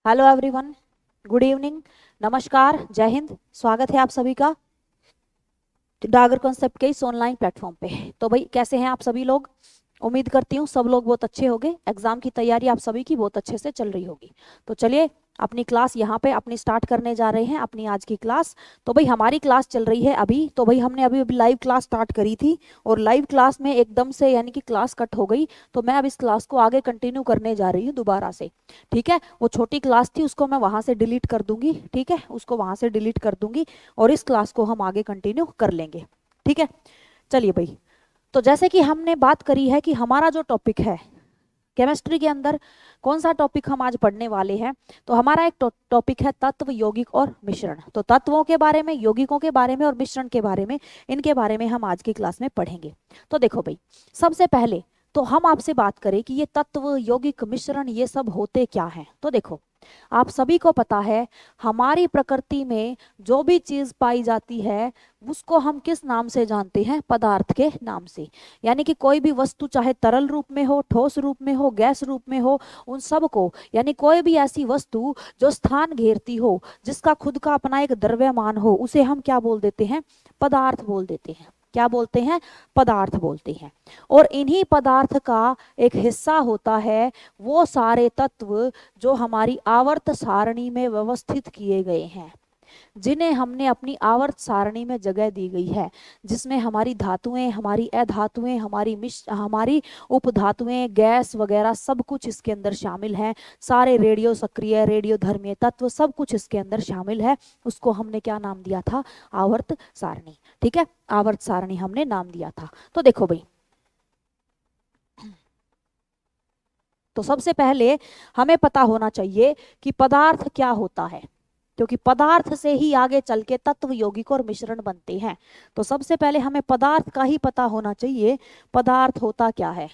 Hello everyone. Good evening. नमस्कार, जय हिंद। स्वागत है आप सभी का डागर कॉन्सेप्ट के इस ऑनलाइन प्लेटफॉर्म पे। तो भाई कैसे हैं आप सभी लोग? उम्मीद करती हूँ सब लोग बहुत अच्छे होंगे। एग्जाम की तैयारी आप सभी की बहुत अच्छे से चल रही होगी। तो चलिए अपनी क्लास यहाँ पे अपनी स्टार्ट करने जा रहे हैं, अपनी आज की क्लास। तो भाई हमारी क्लास चल रही है अभी। तो भाई हमने अभी अभी लाइव क्लास स्टार्ट करी थी और लाइव क्लास में एकदम से यानी कि क्लास कट हो गई। तो मैं अब इस क्लास को आगे कंटिन्यू करने जा रही हूँ दोबारा से। ठीक है, वो छोटी क्लास थी उसको मैं वहां से डिलीट कर दूंगी। ठीक है, उसको वहां से डिलीट कर दूंगी और इस क्लास को हम आगे कंटिन्यू कर लेंगे। ठीक है, चलिए भाई। तो जैसे कि हमने बात करी है कि हमारा जो टॉपिक है केमिस्ट्री के अंदर, कौन सा टॉपिक हम आज पढ़ने वाले हैं। तो हमारा एक टॉपिक है तत्व, यौगिक और मिश्रण। तो तत्वों के बारे में, यौगिकों के बारे में और मिश्रण के बारे में, इनके बारे में हम आज की क्लास में पढ़ेंगे। तो देखो भाई, सबसे पहले तो हम आपसे बात करें कि ये तत्व, यौगिक, मिश्रण ये सब होते क्या हैं। तो देखो, आप सभी को पता है हमारी प्रकृति में जो भी चीज पाई जाती है उसको हम किस नाम से जानते हैं? पदार्थ के नाम से। यानी कि कोई भी वस्तु चाहे तरल रूप में हो, ठोस रूप में हो, गैस रूप में हो, उन सब को, यानी कोई भी ऐसी वस्तु जो स्थान घेरती हो, जिसका खुद का अपना एक द्रव्यमान हो, उसे हम क्या बोल देते हैं? पदार्थ बोल देते हैं। क्या बोलते हैं? पदार्थ बोलते हैं। और इन्हीं पदार्थ का एक हिस्सा होता है वो सारे तत्व जो हमारी आवर्त सारणी में व्यवस्थित किए गए हैं, जिन्हें हमने अपनी आवर्त सारणी में जगह दी गई है, जिसमें हमारी धातुएं, हमारी अधातुएं, हमारी उपधातुएं, गैस वगैरह सब कुछ इसके अंदर शामिल है। सारे रेडियो सक्रिय, रेडियो धर्मीय तत्व सब कुछ इसके अंदर शामिल है। उसको हमने क्या नाम दिया था? आवर्त सारणी। ठीक है, आवर्त सारणी हमने नाम दिया था। तो देखो भाई, तो सबसे पहले हमें पता होना चाहिए कि पदार्थ क्या होता है, क्योंकि पदार्थ से ही आगे चल के तत्व, यौगिक और मिश्रण बनते हैं। तो सबसे पहले हमें पदार्थ का ही पता होना चाहिए, पदार्थ होता क्या है।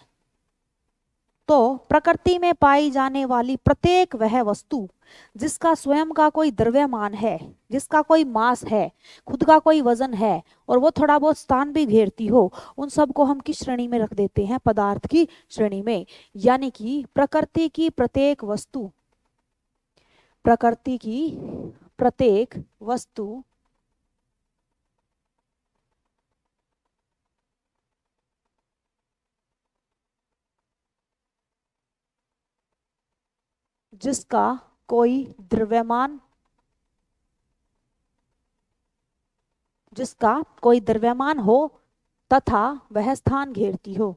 तो प्रकृति में पाई जाने वाली प्रत्येक वह वस्तु जिसका स्वयं का कोई द्रव्यमान है, जिसका कोई मास है, खुद का कोई वजन है और वो थोड़ा बहुत स्थान भी घेरती हो, उन सब को हम किस श्रेणी में रख देते हैं? पदार्थ की श्रेणी में। यानी कि प्रकृति की प्रत्येक वस्तु, प्रकृति की प्रत्येक वस्तु जिसका कोई द्रव्यमान, जिसका कोई द्रव्यमान हो तथा वह स्थान घेरती हो,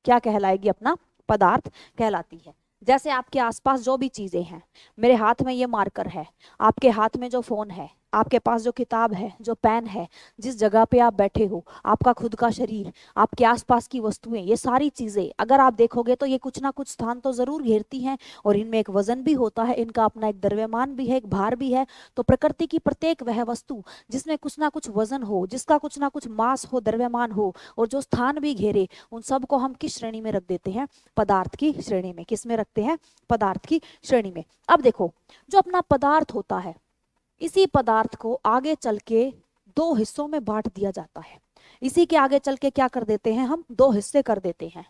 क्या कहलाएगी? अपना पदार्थ कहलाती है। जैसे आपके आसपास जो भी चीजें हैं, मेरे हाथ में ये मार्कर है, आपके हाथ में जो फोन है, आपके पास जो किताब है, जो पेन है, जिस जगह पे आप बैठे हो, आपका खुद का शरीर, आपके आसपास की वस्तुएं, ये सारी चीजें अगर आप देखोगे तो ये कुछ ना कुछ स्थान तो जरूर घेरती हैं। और इनमें एक वजन भी होता है, इनका अपना एक द्रव्यमान भी है, एक भार भी है। तो प्रकृति की प्रत्येक वह वस्तु जिसमें कुछ ना कुछ वजन हो, जिसका कुछ ना कुछ मास हो, द्रव्यमान हो और जो स्थान भी घेरे, उन सब को हम किस श्रेणी में रख देते हैं? पदार्थ की श्रेणी में। किस में रखते हैं? पदार्थ की श्रेणी में। अब देखो, जो अपना पदार्थ होता है, इसी पदार्थ को आगे चल के दो हिस्सों में बांट दिया जाता है। इसी के आगे चल के क्या कर देते हैं? हम दो हिस्से कर देते हैं,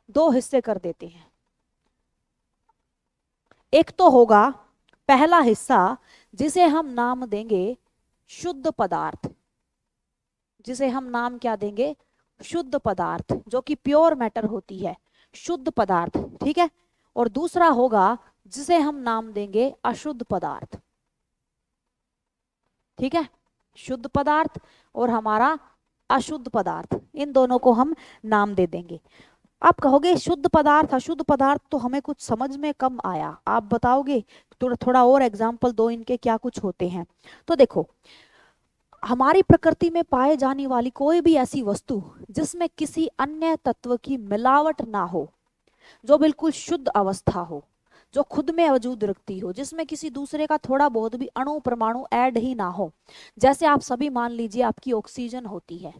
दो हिस्से कर देते हैं। एक तो होगा पहला हिस्सा जिसे हम नाम देंगे शुद्ध पदार्थ, जिसे हम नाम क्या देंगे? शुद्ध पदार्थ, जो कि प्योर मैटर होती है, शुद्ध पदार्थ। ठीक है, और दूसरा होगा जिसे हम नाम देंगे अशुद्ध पदार्थ। ठीक है, शुद्ध पदार्थ और हमारा अशुद्ध पदार्थ, इन दोनों को हम नाम दे देंगे। आप कहोगे शुद्ध पदार्थ, अशुद्ध पदार्थ तो हमें कुछ समझ में कम आया, आप बताओगे थोड़ा थोड़ा और एग्जाम्पल दो, इनके क्या कुछ होते हैं। तो देखो, हमारी प्रकृति में पाए जाने वाली कोई भी ऐसी वस्तु जिसमें किसी अन्य तत्व की मिलावट ना हो, जो बिल्कुल शुद्ध अवस्था हो, जो खुद में वजूद रखती हो, जिसमें किसी दूसरे का थोड़ा बहुत भी अणु परमाणु ऐड ही ना हो। जैसे आप सभी मान लीजिए आपकी ऑक्सीजन होती है,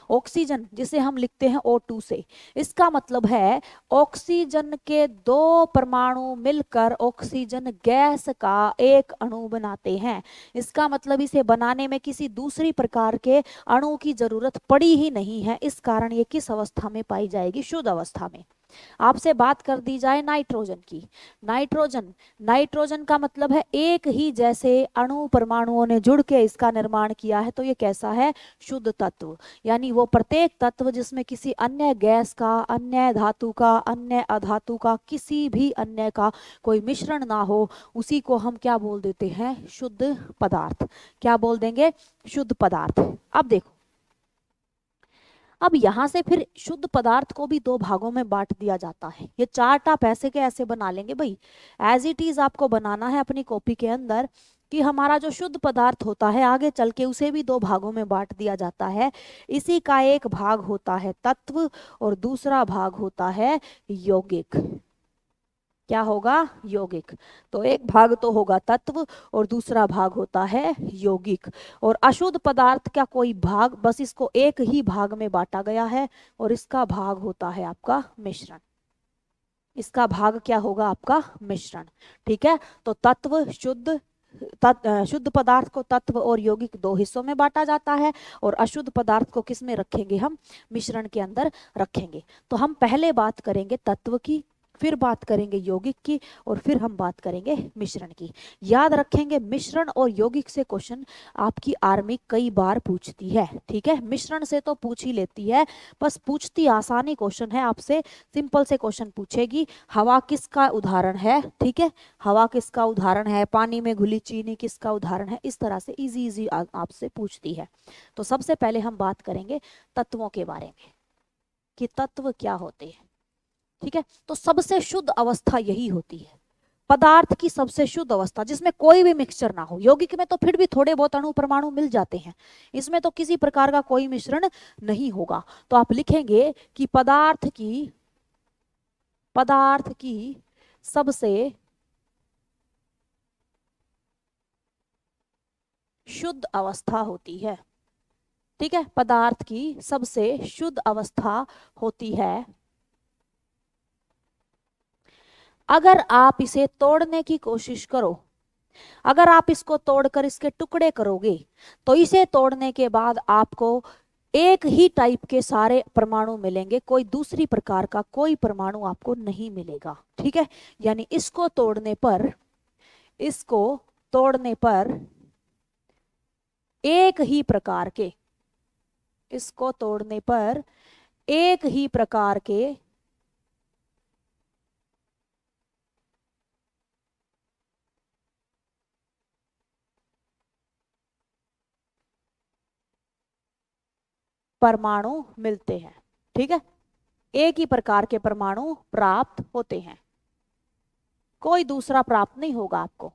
ऑक्सीजन जिसे हम लिखते हैं O2 से, इसका मतलब है ऑक्सीजन के दो परमाणु मिलकर ऑक्सीजन गैस का एक अणु बनाते हैं। इसका मतलब इसे बनाने में किसी दूसरी प्रकार के अणु की जरूरत पड़ी ही नहीं है। इस कारण ये किस अवस्था में पाई जाएगी? शुद्ध अवस्था में। आपसे बात कर दी जाए नाइट्रोजन की, नाइट्रोजन, नाइट्रोजन का मतलब है एक ही जैसे अणु परमाणुओं ने जुड़ के इसका निर्माण किया है, तो ये कैसा है? शुद्ध तत्व। यानी वो प्रत्येक तत्व जिसमें किसी अन्य गैस का, अन्य धातु का, अन्य अधातु का, किसी भी अन्य का कोई मिश्रण ना हो, उसी को हम क्या बोल देते हैं? शुद्ध पदार्थ। क्या बोल देंगे? शुद्ध पदार्थ। अब देखो, अब यहां से फिर शुद्ध पदार्थ को भी दो भागों में बांट दिया जाता है। ये चार्ट आप ऐसे के ऐसे बना लेंगे भाई, एज इट इज आपको बनाना है अपनी कॉपी के अंदर कि हमारा जो शुद्ध पदार्थ होता है आगे चल के उसे भी दो भागों में बांट दिया जाता है। इसी का एक भाग होता है तत्व और दूसरा भाग होता है यौगिक। क्या होगा? यौगिक। तो एक भाग तो होगा तत्व और दूसरा भाग होता है यौगिक। और अशुद्ध पदार्थ का कोई भाग, बस इसको एक ही भाग में बांटा गया है और इसका भाग होता है आपका मिश्रण। इसका भाग क्या होगा? आपका मिश्रण। ठीक है, तो तत्व शुद्ध, शुद्ध पदार्थ को तत्व और यौगिक दो हिस्सों में बांटा जाता है और अशुद्ध पदार्थ को किस में रखेंगे? हम मिश्रण के अंदर रखेंगे। तो हम पहले बात करेंगे तत्व की, फिर बात करेंगे यौगिक की और फिर हम बात करेंगे मिश्रण की। याद रखेंगे मिश्रण और यौगिक से क्वेश्चन आपकी आर्मी कई बार पूछती है। ठीक है, मिश्रण से तो पूछ ही लेती है, बस पूछती आसानी क्वेश्चन है आपसे, सिंपल से क्वेश्चन पूछेगी। हवा किसका उदाहरण है? ठीक है, हवा किसका उदाहरण है? पानी में घुली चीनी किसका उदाहरण है? इस तरह से इजी इजी आपसे पूछती है। तो सबसे पहले हम बात करेंगे तत्वों के बारे में कि तत्व क्या होते हैं। ठीक है, तो सबसे शुद्ध अवस्था यही होती है, पदार्थ की सबसे शुद्ध अवस्था जिसमें कोई भी मिक्सचर ना हो। यौगिक में तो फिर भी थोड़े बहुत अणु परमाणु मिल जाते हैं, इसमें तो किसी प्रकार का कोई मिश्रण नहीं होगा। तो आप लिखेंगे कि पदार्थ की सबसे शुद्ध अवस्था होती है। ठीक है, पदार्थ की सबसे शुद्ध अवस्था होती है अगर आप इसे तोड़ने की कोशिश करो, अगर आप इसको तोड़कर इसके टुकड़े करोगे तो इसे तोड़ने के बाद आपको एक ही टाइप के सारे परमाणु मिलेंगे, कोई दूसरी प्रकार का कोई परमाणु आपको नहीं मिलेगा। ठीक है, यानी इसको तोड़ने पर एक ही प्रकार के, इसको तोड़ने पर एक ही प्रकार के परमाणु मिलते हैं। ठीक है, एक ही प्रकार के परमाणु प्राप्त होते हैं, कोई दूसरा प्राप्त नहीं होगा आपको।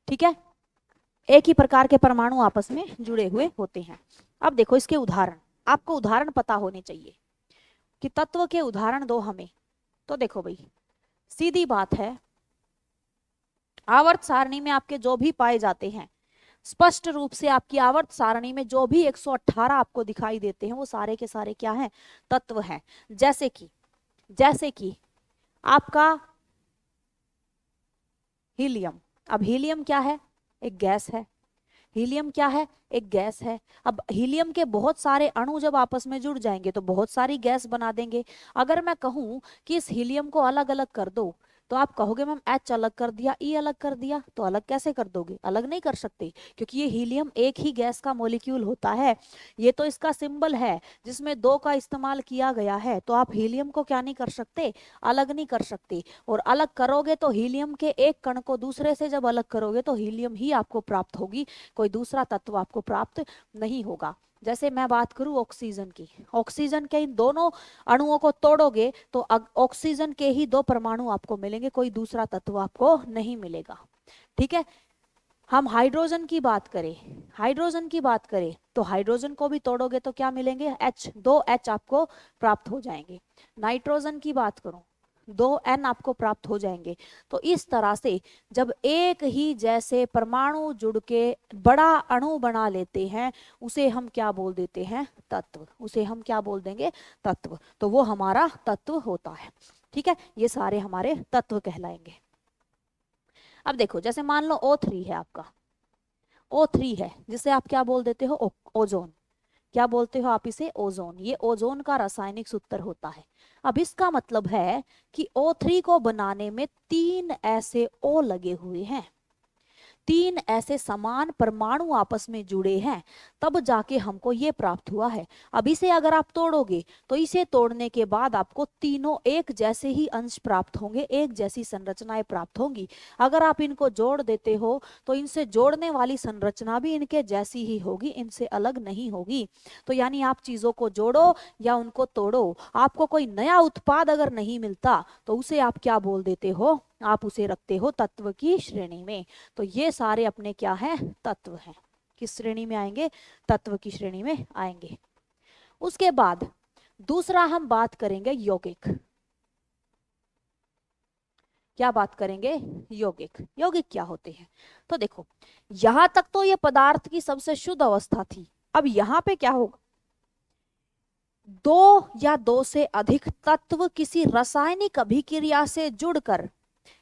ठीक है, एक ही प्रकार के परमाणु आपस में जुड़े हुए होते हैं। अब देखो इसके उदाहरण, आपको उदाहरण पता होने चाहिए कि तत्व के उदाहरण दो हमें। तो देखो भाई, सीधी बात है, आवर्त सारणी में आपके जो भी पाए जाते हैं, स्पष्ट रूप से आपकी आवर्त सारणी में जो भी 118 आपको दिखाई देते हैं वो सारे के सारे क्या हैं? तत्व हैं। जैसे कि आपका हीलियम। अब हीलियम क्या है? एक गैस है। हीलियम क्या है? एक गैस है। अब हीलियम के बहुत सारे अणु जब आपस में जुड़ जाएंगे तो बहुत सारी गैस बना देंगे। अगर मैं कहूं कि इस हीलियम को अलग अलग कर दो तो आप कहोगे मैम H अलग कर दिया, E अलग कर दिया, तो अलग कैसे कर दोगे? अलग नहीं कर सकते, क्योंकि ये हीलियम एक ही गैस का मॉलिक्यूल होता है। ये तो इसका सिंबल है जिसमें दो का इस्तेमाल किया गया है, तो आप हीलियम को क्या नहीं कर सकते? अलग नहीं कर सकते। और अलग करोगे तो हीलियम के एक कण को दूसरे से जब अलग करोगे तो हीलियम ही आपको प्राप्त होगी, कोई दूसरा तत्व आपको प्राप्त नहीं होगा। जैसे मैं बात करूं ऑक्सीजन की, ऑक्सीजन के इन दोनों अणुओं को तोड़ोगे तो ऑक्सीजन के ही दो परमाणु आपको मिलेंगे, कोई दूसरा तत्व आपको नहीं मिलेगा। ठीक है, हम हाइड्रोजन की बात करें तो हाइड्रोजन को भी तोड़ोगे तो क्या मिलेंगे? H, दो H आपको प्राप्त हो जाएंगे। नाइट्रोजन की बात करूं 2n आपको प्राप्त हो जाएंगे। तो इस तरह से जब एक ही जैसे परमाणु जुड़ के बड़ा अणु बना लेते हैं उसे हम क्या बोल देते हैं, तत्व। उसे हम क्या बोल देंगे, तत्व। तो वो हमारा तत्व होता है। ठीक है, ये सारे हमारे तत्व कहलाएंगे। अब देखो, जैसे मान लो O3 है आपका, O3 है जिसे आप क्या बोल देते हो, ओजोन। क्या बोलते हो आप इसे, ओजोन। ये ओजोन का रासायनिक सूत्र होता है। अब इसका मतलब है कि O3 को बनाने में 3 ऐसे O लगे हुए हैं, 3 ऐसे समान परमाणु आपस में जुड़े हैं, तब जाके हमको ये प्राप्त हुआ है। अब इसे अगर आप तोड़ोगे तो इसे तोड़ने के बाद आपको तीनों एक जैसे ही अंश प्राप्त होंगे, एक जैसी संरचनाएं प्राप्त होंगी। अगर आप इनको जोड़ देते हो तो इनसे जोड़ने वाली संरचना भी इनके जैसी ही होगी, इनसे अलग नहीं होगी। तो यानी आप चीजों को जोड़ो या उनको तोड़ो, आपको कोई नया उत्पाद अगर नहीं मिलता तो उसे आप क्या बोल देते हो, आप उसे रखते हो तत्व की श्रेणी में। तो ये सारे अपने क्या हैं, तत्व हैं। किस श्रेणी में आएंगे, तत्व की श्रेणी में आएंगे। उसके बाद दूसरा हम बात करेंगे यौगिक। क्या बात करेंगे, यौगिक। यौगिक क्या होते हैं, तो देखो यहां तक तो ये पदार्थ की सबसे शुद्ध अवस्था थी। अब यहां पे क्या होगा, दो या दो से अधिक तत्व किसी रासायनिक अभिक्रिया से जुड़कर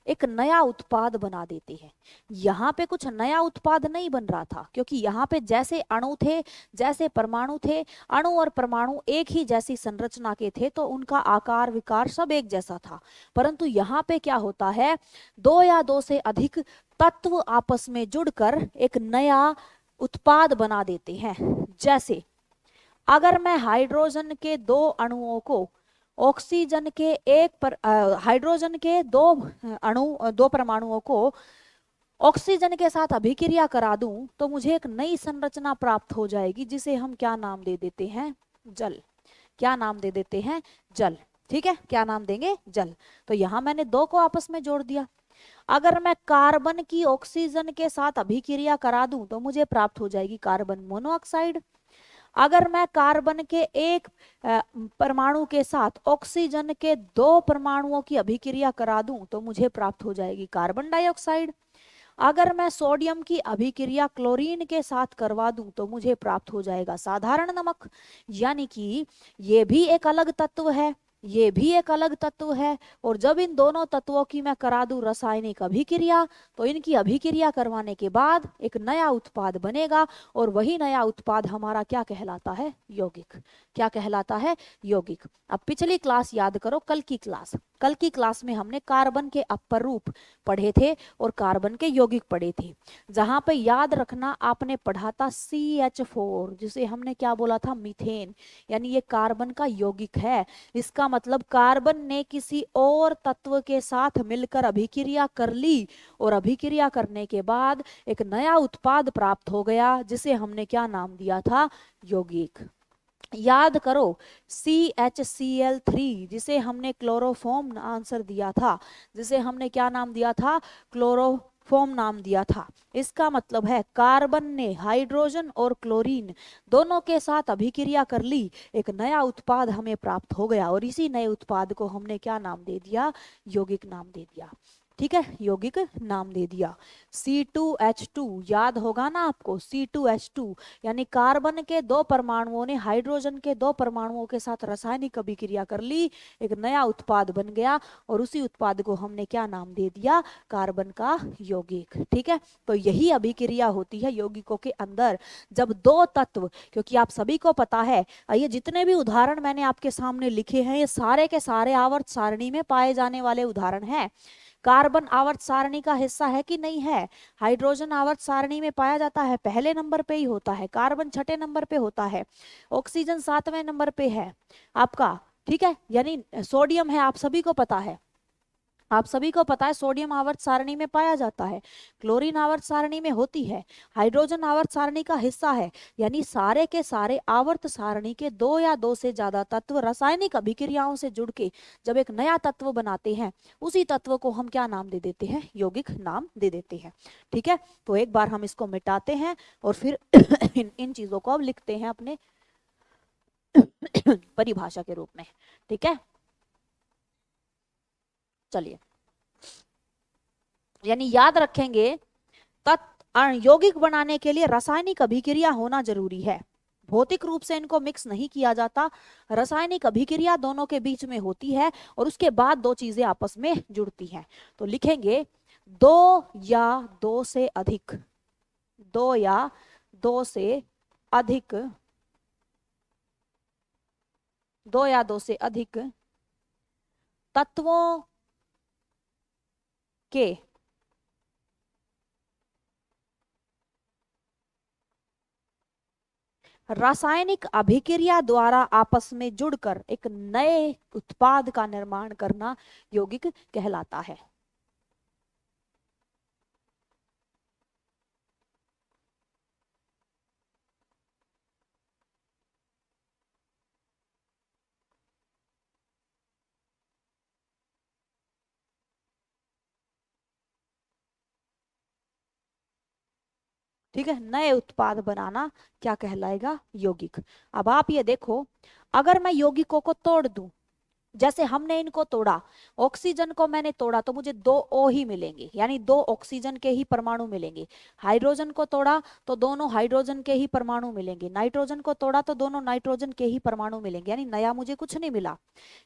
एक नया उत्पाद बना देते हैं। यहाँ पे कुछ नया उत्पाद नहीं बन रहा था, क्योंकि यहाँ पे जैसे अणु थे, जैसे परमाणु थे, अणु और परमाणु एक ही जैसी संरचना के थे, तो उनका आकार विकार सब एक जैसा था। परंतु यहाँ पे क्या होता है, दो या दो से अधिक तत्व आपस में जुड़कर एक नया उत्पाद बना देते हैं। जैसे अगर मैं हाइड्रोजन के दो अणुओं को ऑक्सीजन के हाइड्रोजन के दो परमाणुओं को ऑक्सीजन के साथ अभिक्रिया करा दूं तो मुझे एक नई संरचना प्राप्त हो जाएगी, जिसे हम क्या नाम दे देते हैं, जल। क्या नाम दे देते हैं, जल। ठीक है, क्या नाम देंगे, जल। तो यहां मैंने दो को आपस में जोड़ दिया। अगर मैं कार्बन की ऑक्सीजन के साथ अभिक्रिया करा दूं तो मुझे प्राप्त हो जाएगी कार्बन मोनोऑक्साइड। अगर मैं कार्बन के एक परमाणु के साथ ऑक्सीजन के दो परमाणुओं की अभिक्रिया करा दूं तो मुझे प्राप्त हो जाएगी कार्बन डाइऑक्साइड। अगर मैं सोडियम की अभिक्रिया क्लोरीन के साथ करवा दूं तो मुझे प्राप्त हो जाएगा साधारण नमक। यानी कि ये भी एक अलग तत्व है, ये भी एक अलग तत्व है, और जब इन दोनों तत्वों की मैं करा दूं रासायनिक अभिक्रिया तो इनकी अभिक्रिया करवाने के बाद एक नया उत्पाद बनेगा, और वही नया उत्पाद हमारा क्या कहलाता है, यौगिक। क्या कहलाता है, यौगिक। अब पिछली क्लास याद करो, कल की क्लास, कल की क्लास में हमने कार्बन के अपर रूप पढ़े थे और कार्बन के यौगिक पढ़े थे। जहां पे याद रखना आपने पढ़ा था CH4, जिसे हमने क्या बोला था, मीथेन। यानी ये कार्बन का यौगिक है। इसका मतलब कार्बन ने किसी और तत्व के साथ मिलकर अभिक्रिया कर ली, और अभिक्रिया करने के बाद एक नया उत्पाद प्राप्त हो गया, जिसे हमने क्या नाम दिया था, यौगिक। याद करो, CHCl3 जिसे हमने क्लोरोफॉर्म आंसर दिया था, जिसे हमने क्या नाम दिया था, क्लोरोफॉर्म नाम दिया था। इसका मतलब है कार्बन ने हाइड्रोजन और क्लोरीन दोनों के साथ अभिक्रिया कर ली, एक नया उत्पाद हमें प्राप्त हो गया, और इसी नए उत्पाद को हमने क्या नाम दे दिया, यौगिक नाम दे दिया। ठीक है, यौगिक नाम दे दिया। C2H2 याद होगा ना आपको, C2H2 यानी कार्बन के दो परमाणुओं ने हाइड्रोजन के दो परमाणुओं के साथ रासायनिक अभिक्रिया कर ली, एक नया उत्पाद बन गया, और उसी उत्पाद को हमने क्या नाम दे दिया, कार्बन का यौगिक। ठीक है, तो यही अभिक्रिया होती है यौगिकों के अंदर, जब दो तत्व, क्योंकि आप सभी को पता है, ये जितने भी उदाहरण मैंने आपके सामने लिखे हैं ये सारे के सारे आवर्त सारणी में पाए जाने वाले उदाहरण हैं। कार्बन आवर्त सारणी का हिस्सा है कि नहीं है, हाइड्रोजन आवर्त सारणी में पाया जाता है, पहले नंबर पे ही होता है, कार्बन छठे नंबर पे होता है, ऑक्सीजन सातवें नंबर पे है आपका। ठीक है, यानी सोडियम है, आप सभी को पता है, आप सभी को पता है सोडियम आवर्त सारणी में पाया जाता है, क्लोरीन आवर्त सारणी में होती है, हाइड्रोजन आवर्त सारणी का हिस्सा है। यानी सारे के सारे आवर्त सारणी के दो या दो से ज्यादा तत्व रासायनिक अभिक्रियाओं से जुड़ के जब एक नया तत्व बनाते हैं, उसी तत्व को हम क्या नाम दे देते हैं, यौगिक नाम दे देते हैं। ठीक है, तो एक बार हम इसको मिटाते हैं और फिर इन चीजों को अब लिखते हैं अपने परिभाषा के रूप में। ठीक है, चलिए, यानी याद रखेंगे यौगिक बनाने के लिए रासायनिक अभिक्रिया होना जरूरी है। भौतिक रूप से इनको मिक्स नहीं किया जाता, रासायनिक अभिक्रिया दोनों के बीच में होती है और उसके बाद दो चीजें आपस में जुड़ती हैं। तो लिखेंगे दो या दो से अधिक, दो या दो से अधिक, दो या दो से अधिक तत्वों के रासायनिक अभिक्रिया द्वारा आपस में जुड़कर एक नए उत्पाद का निर्माण करना यौगिक कहलाता है। ठीक है, नए उत्पाद बनाना क्या कहलाएगा? यौगिक। अब आप ये देखो, अगर मैं यौगिकों को तोड़ दूं, जैसे हमने इनको तोड़ा, ऑक्सीजन को मैंने तोड़ा तो मुझे दो O ही मिलेंगे, यानी दो ऑक्सीजन के ही परमाणु मिलेंगे। हाइड्रोजन को तोड़ा तो दोनों हाइड्रोजन के ही परमाणु मिलेंगे, नाइट्रोजन को तोड़ा तो दोनों नाइट्रोजन के ही परमाणु मिलेंगे, यानी नया मुझे कुछ नहीं मिला।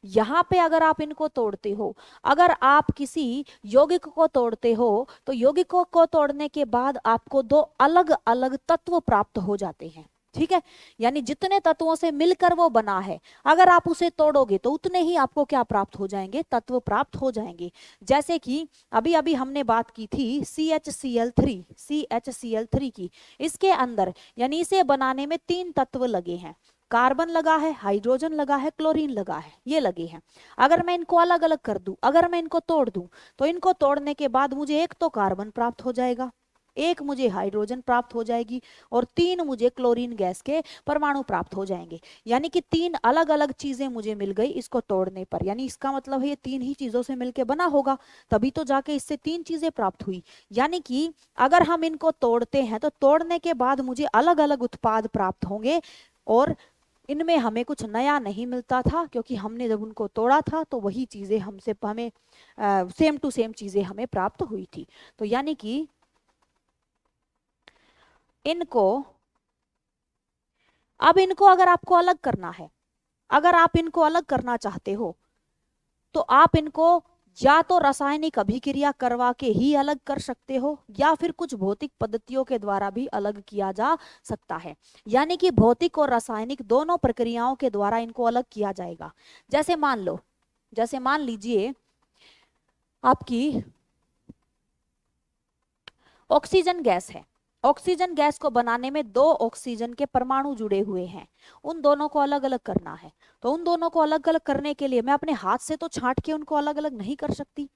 यहाँ पे अगर आप इनको तोड़ते हो, अगर आप किसी यौगिक को तोड़ते हो तो यौगिकों को तोड़ने के बाद आपको दो अलग अलग तत्व प्राप्त हो जाते हैं। ठीक है, यानी जितने तत्वों से मिलकर वो बना है, अगर आप उसे तोड़ोगे तो उतने ही आपको क्या प्राप्त हो जाएंगे? तत्व प्राप्त हो जाएंगे। जैसे कि अभी अभी हमने बात की थी CHCl3, CHCl3 की, इसके अंदर यानी इसे बनाने में तीन तत्व लगे हैं, कार्बन लगा है, हाइड्रोजन लगा है, क्लोरीन लगा है, ये लगे हैं। अगर मैं इनको अलग अलग कर दूं, अगर मैं इनको तोड़ दूं, तो इनको तोड़ने के बाद मुझे एक तो कार्बन प्राप्त हो जाएगा, एक मुझे हाइड्रोजन प्राप्त हो जाएगी और तीन मुझे क्लोरीन गैस के परमाणु प्राप्त हो जाएंगे। यानी कि तीन अलग अलग चीजें मुझे मिल गई इसको तोड़ने पर, यानी इसका मतलब है ये तीन ही चीजों से मिलके बना होगा, तभी तो जाके इससे तीन चीजें प्राप्त हुई। यानी कि अगर हम इनको तोड़ते हैं तो तोड़ने के बाद मुझे अलग अलग उत्पाद प्राप्त होंगे और इनमें हमें कुछ नया नहीं मिलता था, क्योंकि हमने जब उनको तोड़ा था तो वही चीजें हमें सेम टू सेम चीजें हमें प्राप्त हुई थी। तो यानी कि इनको, अब इनको अगर आपको अलग करना है, अगर आप इनको अलग करना चाहते हो तो आप इनको या तो रासायनिक अभिक्रिया करवा के ही अलग कर सकते हो या फिर कुछ भौतिक पद्धतियों के द्वारा भी अलग किया जा सकता है। यानी कि भौतिक और रासायनिक दोनों प्रक्रियाओं के द्वारा इनको अलग किया जाएगा। जैसे मान लो, जैसे मान लीजिए आपकी ऑक्सीजन गैस है, ऑक्सीजन गैस को बनाने में दो ऑक्सीजन के परमाणु जुड़े हुए हैं, उन दोनों को अलग अलग करना है। तो उन दोनों को अलग अलग करने के लिए मैं अपने हाथ से तो छांट के उनको अलग अलग नहीं कर सकती,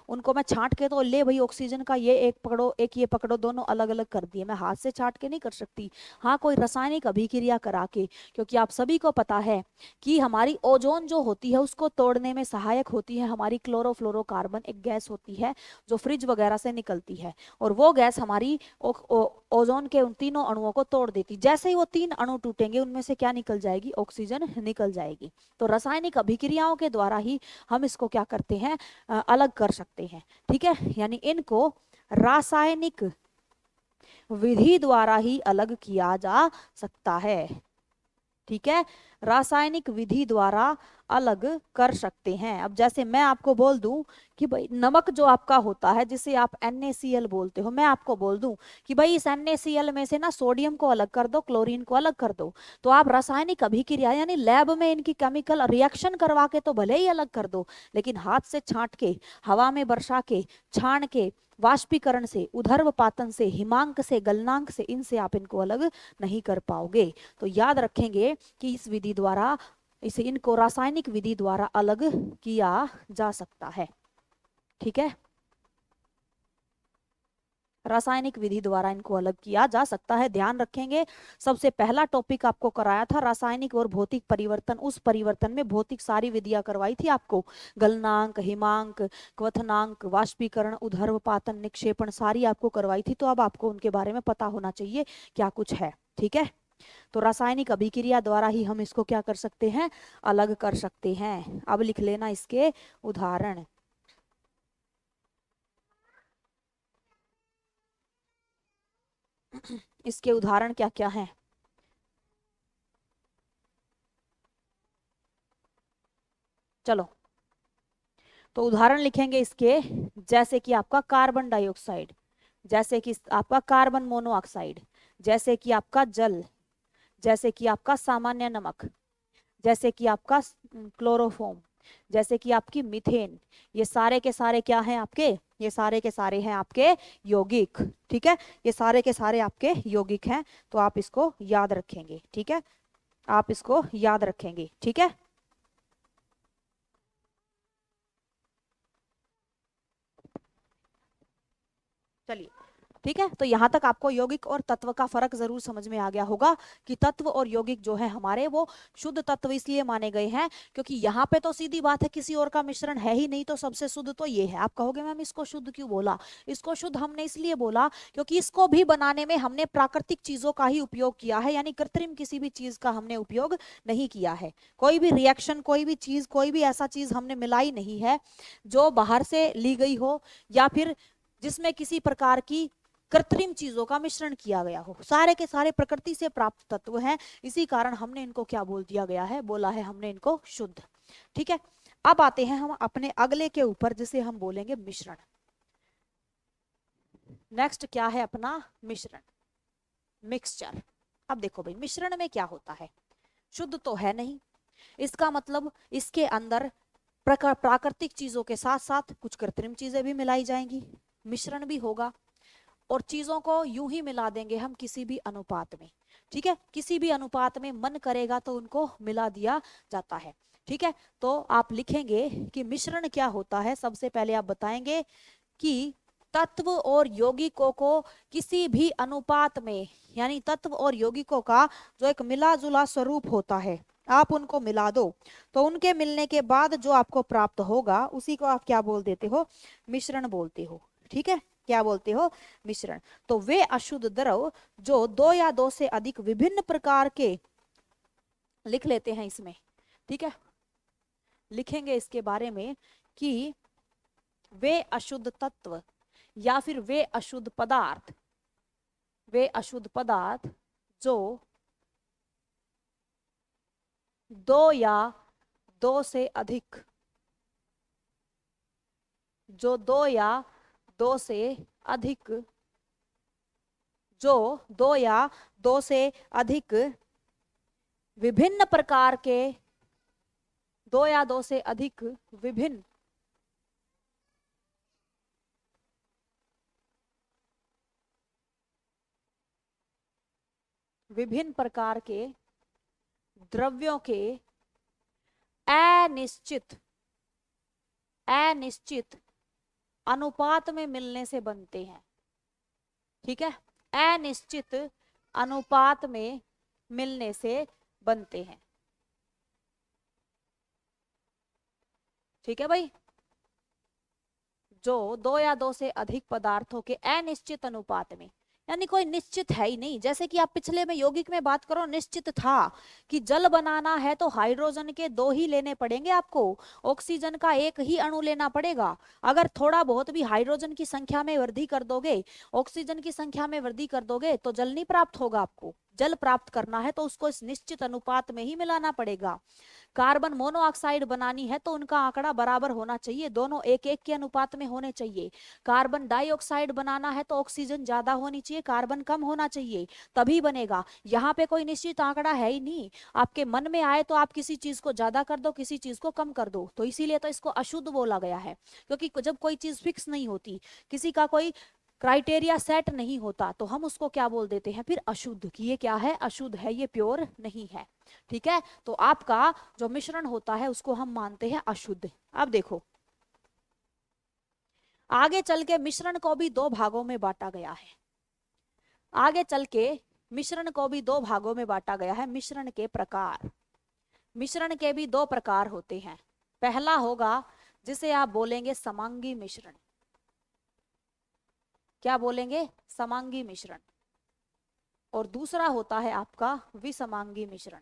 उनको मैं छांट के तो ले भाई ऑक्सीजन का ये एक पकड़ो, एक ये पकड़ो, दोनों अलग अलग कर दिए, मैं हाथ से छांट के नहीं कर सकती। हाँ, कोई रासायनिक अभिक्रिया करा के, क्योंकि आप सभी को पता है कि हमारी ओजोन जो होती है उसको तोड़ने में सहायक होती है हमारी क्लोरोफ्लोरोकार्बन, एक गैस होती है जो फ्रिज वगैरह से निकलती है, और वो गैस हमारी ओजोन के उन तीनों अणुओं को तोड़ देती। जैसे ही वो तीन अणु टूटेंगे उनमें से क्या निकल जाएगी? ऑक्सीजन निकल जाएगी। तो रासायनिक अभिक्रियाओं के द्वारा ही हम इसको क्या करते हैं? अलग कर सकते हैं। ठीक है, यानी इनको रासायनिक विधि द्वारा ही अलग किया जा सकता है। ठीक है, रासायनिक विधि द्वारा अलग कर सकते हैं। अब जैसे मैं आपको बोल दूं कि भाई नमक जो आपका होता है जिसे आप NaCl बोलते हो, मैं आपको बोल दूं कि भाई इस NaCl में से ना सोडियम को अलग कर दो, क्लोरीन को अलग कर दो, तो आप रासायनिक अभिक्रिया यानी लैब में इनकी केमिकल रिएक्शन करवा के तो भले ही अलग कर दो, लेकिन हाथ से छांट के, हवा में बरसा के, छान के, वाष्पीकरण से, उधर्वपातन से, हिमांक से, गलनांक से, इनसे आप इनको अलग नहीं कर पाओगे। तो याद रखेंगे कि इस विधि द्वारा, इसे इनको रासायनिक विधि द्वारा अलग किया जा सकता है। ठीक है, रासायनिक विधि द्वारा इनको अलग किया जा सकता है, ध्यान रखेंगे। सबसे पहला टॉपिक आपको कराया था रासायनिक और भौतिक परिवर्तन, उस परिवर्तन में भौतिक सारी विधियां करवाई थी आपको, गलनांक, हिमांक, क्वथनांक, वाष्पीकरण, उधर्वपातन, निक्षेपण, सारी आपको करवाई थी। तो अब आपको उनके बारे में पता होना चाहिए क्या कुछ है। ठीक है, तो रासायनिक अभिक्रिया द्वारा ही हम इसको क्या कर सकते हैं? अलग कर सकते हैं। अब लिख लेना इसके उदाहरण। इसके उदाहरण क्या क्या हैं? चलो, तो उदाहरण लिखेंगे इसके, जैसे कि आपका कार्बन डाइऑक्साइड, जैसे कि आपका कार्बन मोनोऑक्साइड, जैसे कि आपका जल, जैसे कि आपका सामान्य नमक, जैसे कि आपका क्लोरोफॉर्म, जैसे कि आपकी मीथेन। ये सारे के सारे क्या हैं आपके? ये सारे के सारे हैं आपके यौगिक। ठीक है, ये सारे के सारे आपके यौगिक हैं, तो आप इसको याद रखेंगे। ठीक है, आप इसको याद रखेंगे। ठीक है, चलिए ठीक है। तो यहाँ तक आपको यौगिक और तत्व का फर्क जरूर समझ में आ गया होगा कि तत्व और यौगिक जो है हमारे, वो शुद्ध तत्व इसलिए माने गए हैं क्योंकि यहाँ पे तो सीधी बात है किसी और का मिश्रण है ही नहीं, तो सबसे शुद्ध तो ये है। आप कहोगे मैम इसको शुद्ध क्यों बोला? इसको शुद्ध हमने इसलिए बोला क्योंकि इसको भी बनाने में हमने प्राकृतिक चीजों का ही उपयोग किया है, यानी कृत्रिम किसी भी चीज का हमने उपयोग नहीं किया है। कोई भी रिएक्शन, कोई भी चीज, कोई भी ऐसा चीज हमने मिलाई नहीं है जो बाहर से ली गई हो, या फिर जिसमें किसी प्रकार की कृत्रिम चीजों का मिश्रण किया गया हो। सारे के सारे प्रकृति से प्राप्त तत्व हैं, इसी कारण हमने इनको क्या बोल दिया गया है? बोला है हमने इनको शुद्ध। ठीक है, अब आते हैं हम अपने अगले के ऊपर, जिसे हम बोलेंगे मिश्रण। नेक्स्ट क्या है अपना? मिश्रण, मिक्सचर। अब देखो भाई, मिश्रण में क्या होता है? शुद्ध तो है नहीं, इसका मतलब इसके अंदर प्राकृतिक चीजों के साथ साथ कुछ कृत्रिम चीजें भी मिलाई जाएंगी, मिश्रण भी होगा, और चीजों को यूं ही मिला देंगे हम किसी भी अनुपात में। ठीक है, किसी भी अनुपात में मन करेगा तो उनको मिला दिया जाता है। ठीक है, तो आप लिखेंगे कि मिश्रण क्या होता है। सबसे पहले आप बताएंगे कि तत्व और यौगिकों को किसी भी अनुपात में, यानी तत्व और यौगिकों का जो एक मिला जुला स्वरूप होता है, आप उनको मिला दो, तो उनके मिलने के बाद जो आपको प्राप्त होगा उसी को आप क्या बोल देते हो? मिश्रण बोलते हो। ठीक है, क्या बोलते हो? मिश्रण। तो वे अशुद्ध द्रव जो दो या दो से अधिक विभिन्न प्रकार के, लिख लेते हैं इसमें। ठीक है, लिखेंगे इसके बारे में कि वे अशुद्ध तत्व या फिर वे अशुद्ध पदार्थ, वे अशुद्ध पदार्थ जो दो या दो से अधिक, जो दो या दो से अधिक, जो दो या दो से अधिक विभिन्न प्रकार के, दो या दो से अधिक विभिन्न विभिन्न प्रकार के द्रव्यों के अनिश्चित अनिश्चित अनुपात में मिलने से बनते हैं। ठीक है, अनिश्चित अनुपात में मिलने से बनते हैं। ठीक है भाई, जो दो या दो से अधिक पदार्थों के अनिश्चित अनुपात में, यानी कोई निश्चित है ही नहीं। जैसे कि आप पिछले में यौगिक में बात करो, निश्चित था कि जल बनाना है तो हाइड्रोजन के दो ही लेने पड़ेंगे आपको, ऑक्सीजन का एक ही अणु लेना पड़ेगा। अगर थोड़ा बहुत भी हाइड्रोजन की संख्या में वृद्धि कर दोगे, ऑक्सीजन की संख्या में वृद्धि कर दोगे, तो जल नहीं प्राप्त होगा। आपको जल प्राप्त करना है तो उसको इस निश्चित अनुपात में ही मिलाना पड़ेगा। कार्बन मोनोऑक्साइड बनानी है तो उनका आंकड़ा बराबर होना चाहिए, दोनों एक एक के अनुपात में होने चाहिए। कार्बन डाइऑक्साइड बनाना है तो ऑक्सीजन ज्यादा होनी चाहिए, कार्बन कम होना चाहिए, तभी बनेगा। यहाँ पे कोई निश्चित आंकड़ा है ही नहीं। आपके मन में आए तो आप किसी चीज को ज्यादा कर दो, किसी चीज को कम कर दो, तो इसीलिए तो इसको अशुद्ध बोला गया है। क्योंकि जब कोई चीज फिक्स नहीं होती, किसी का कोई क्राइटेरिया सेट नहीं होता, तो हम उसको क्या बोल देते हैं फिर? अशुद्ध। कि ये क्या है? अशुद्ध है, ये प्योर नहीं है। ठीक है, तो आपका जो मिश्रण होता है उसको हम मानते हैं अशुद्ध। अब देखो, आगे चल के मिश्रण को भी दो भागों में बांटा गया है। आगे चल के मिश्रण को भी दो भागों में बांटा गया है। मिश्रण के प्रकार, मिश्रण के भी दो प्रकार होते हैं। पहला होगा जिसे आप बोलेंगे समांगी मिश्रण। क्या बोलेंगे? समांगी मिश्रण। और दूसरा होता है आपका विसमांगी मिश्रण।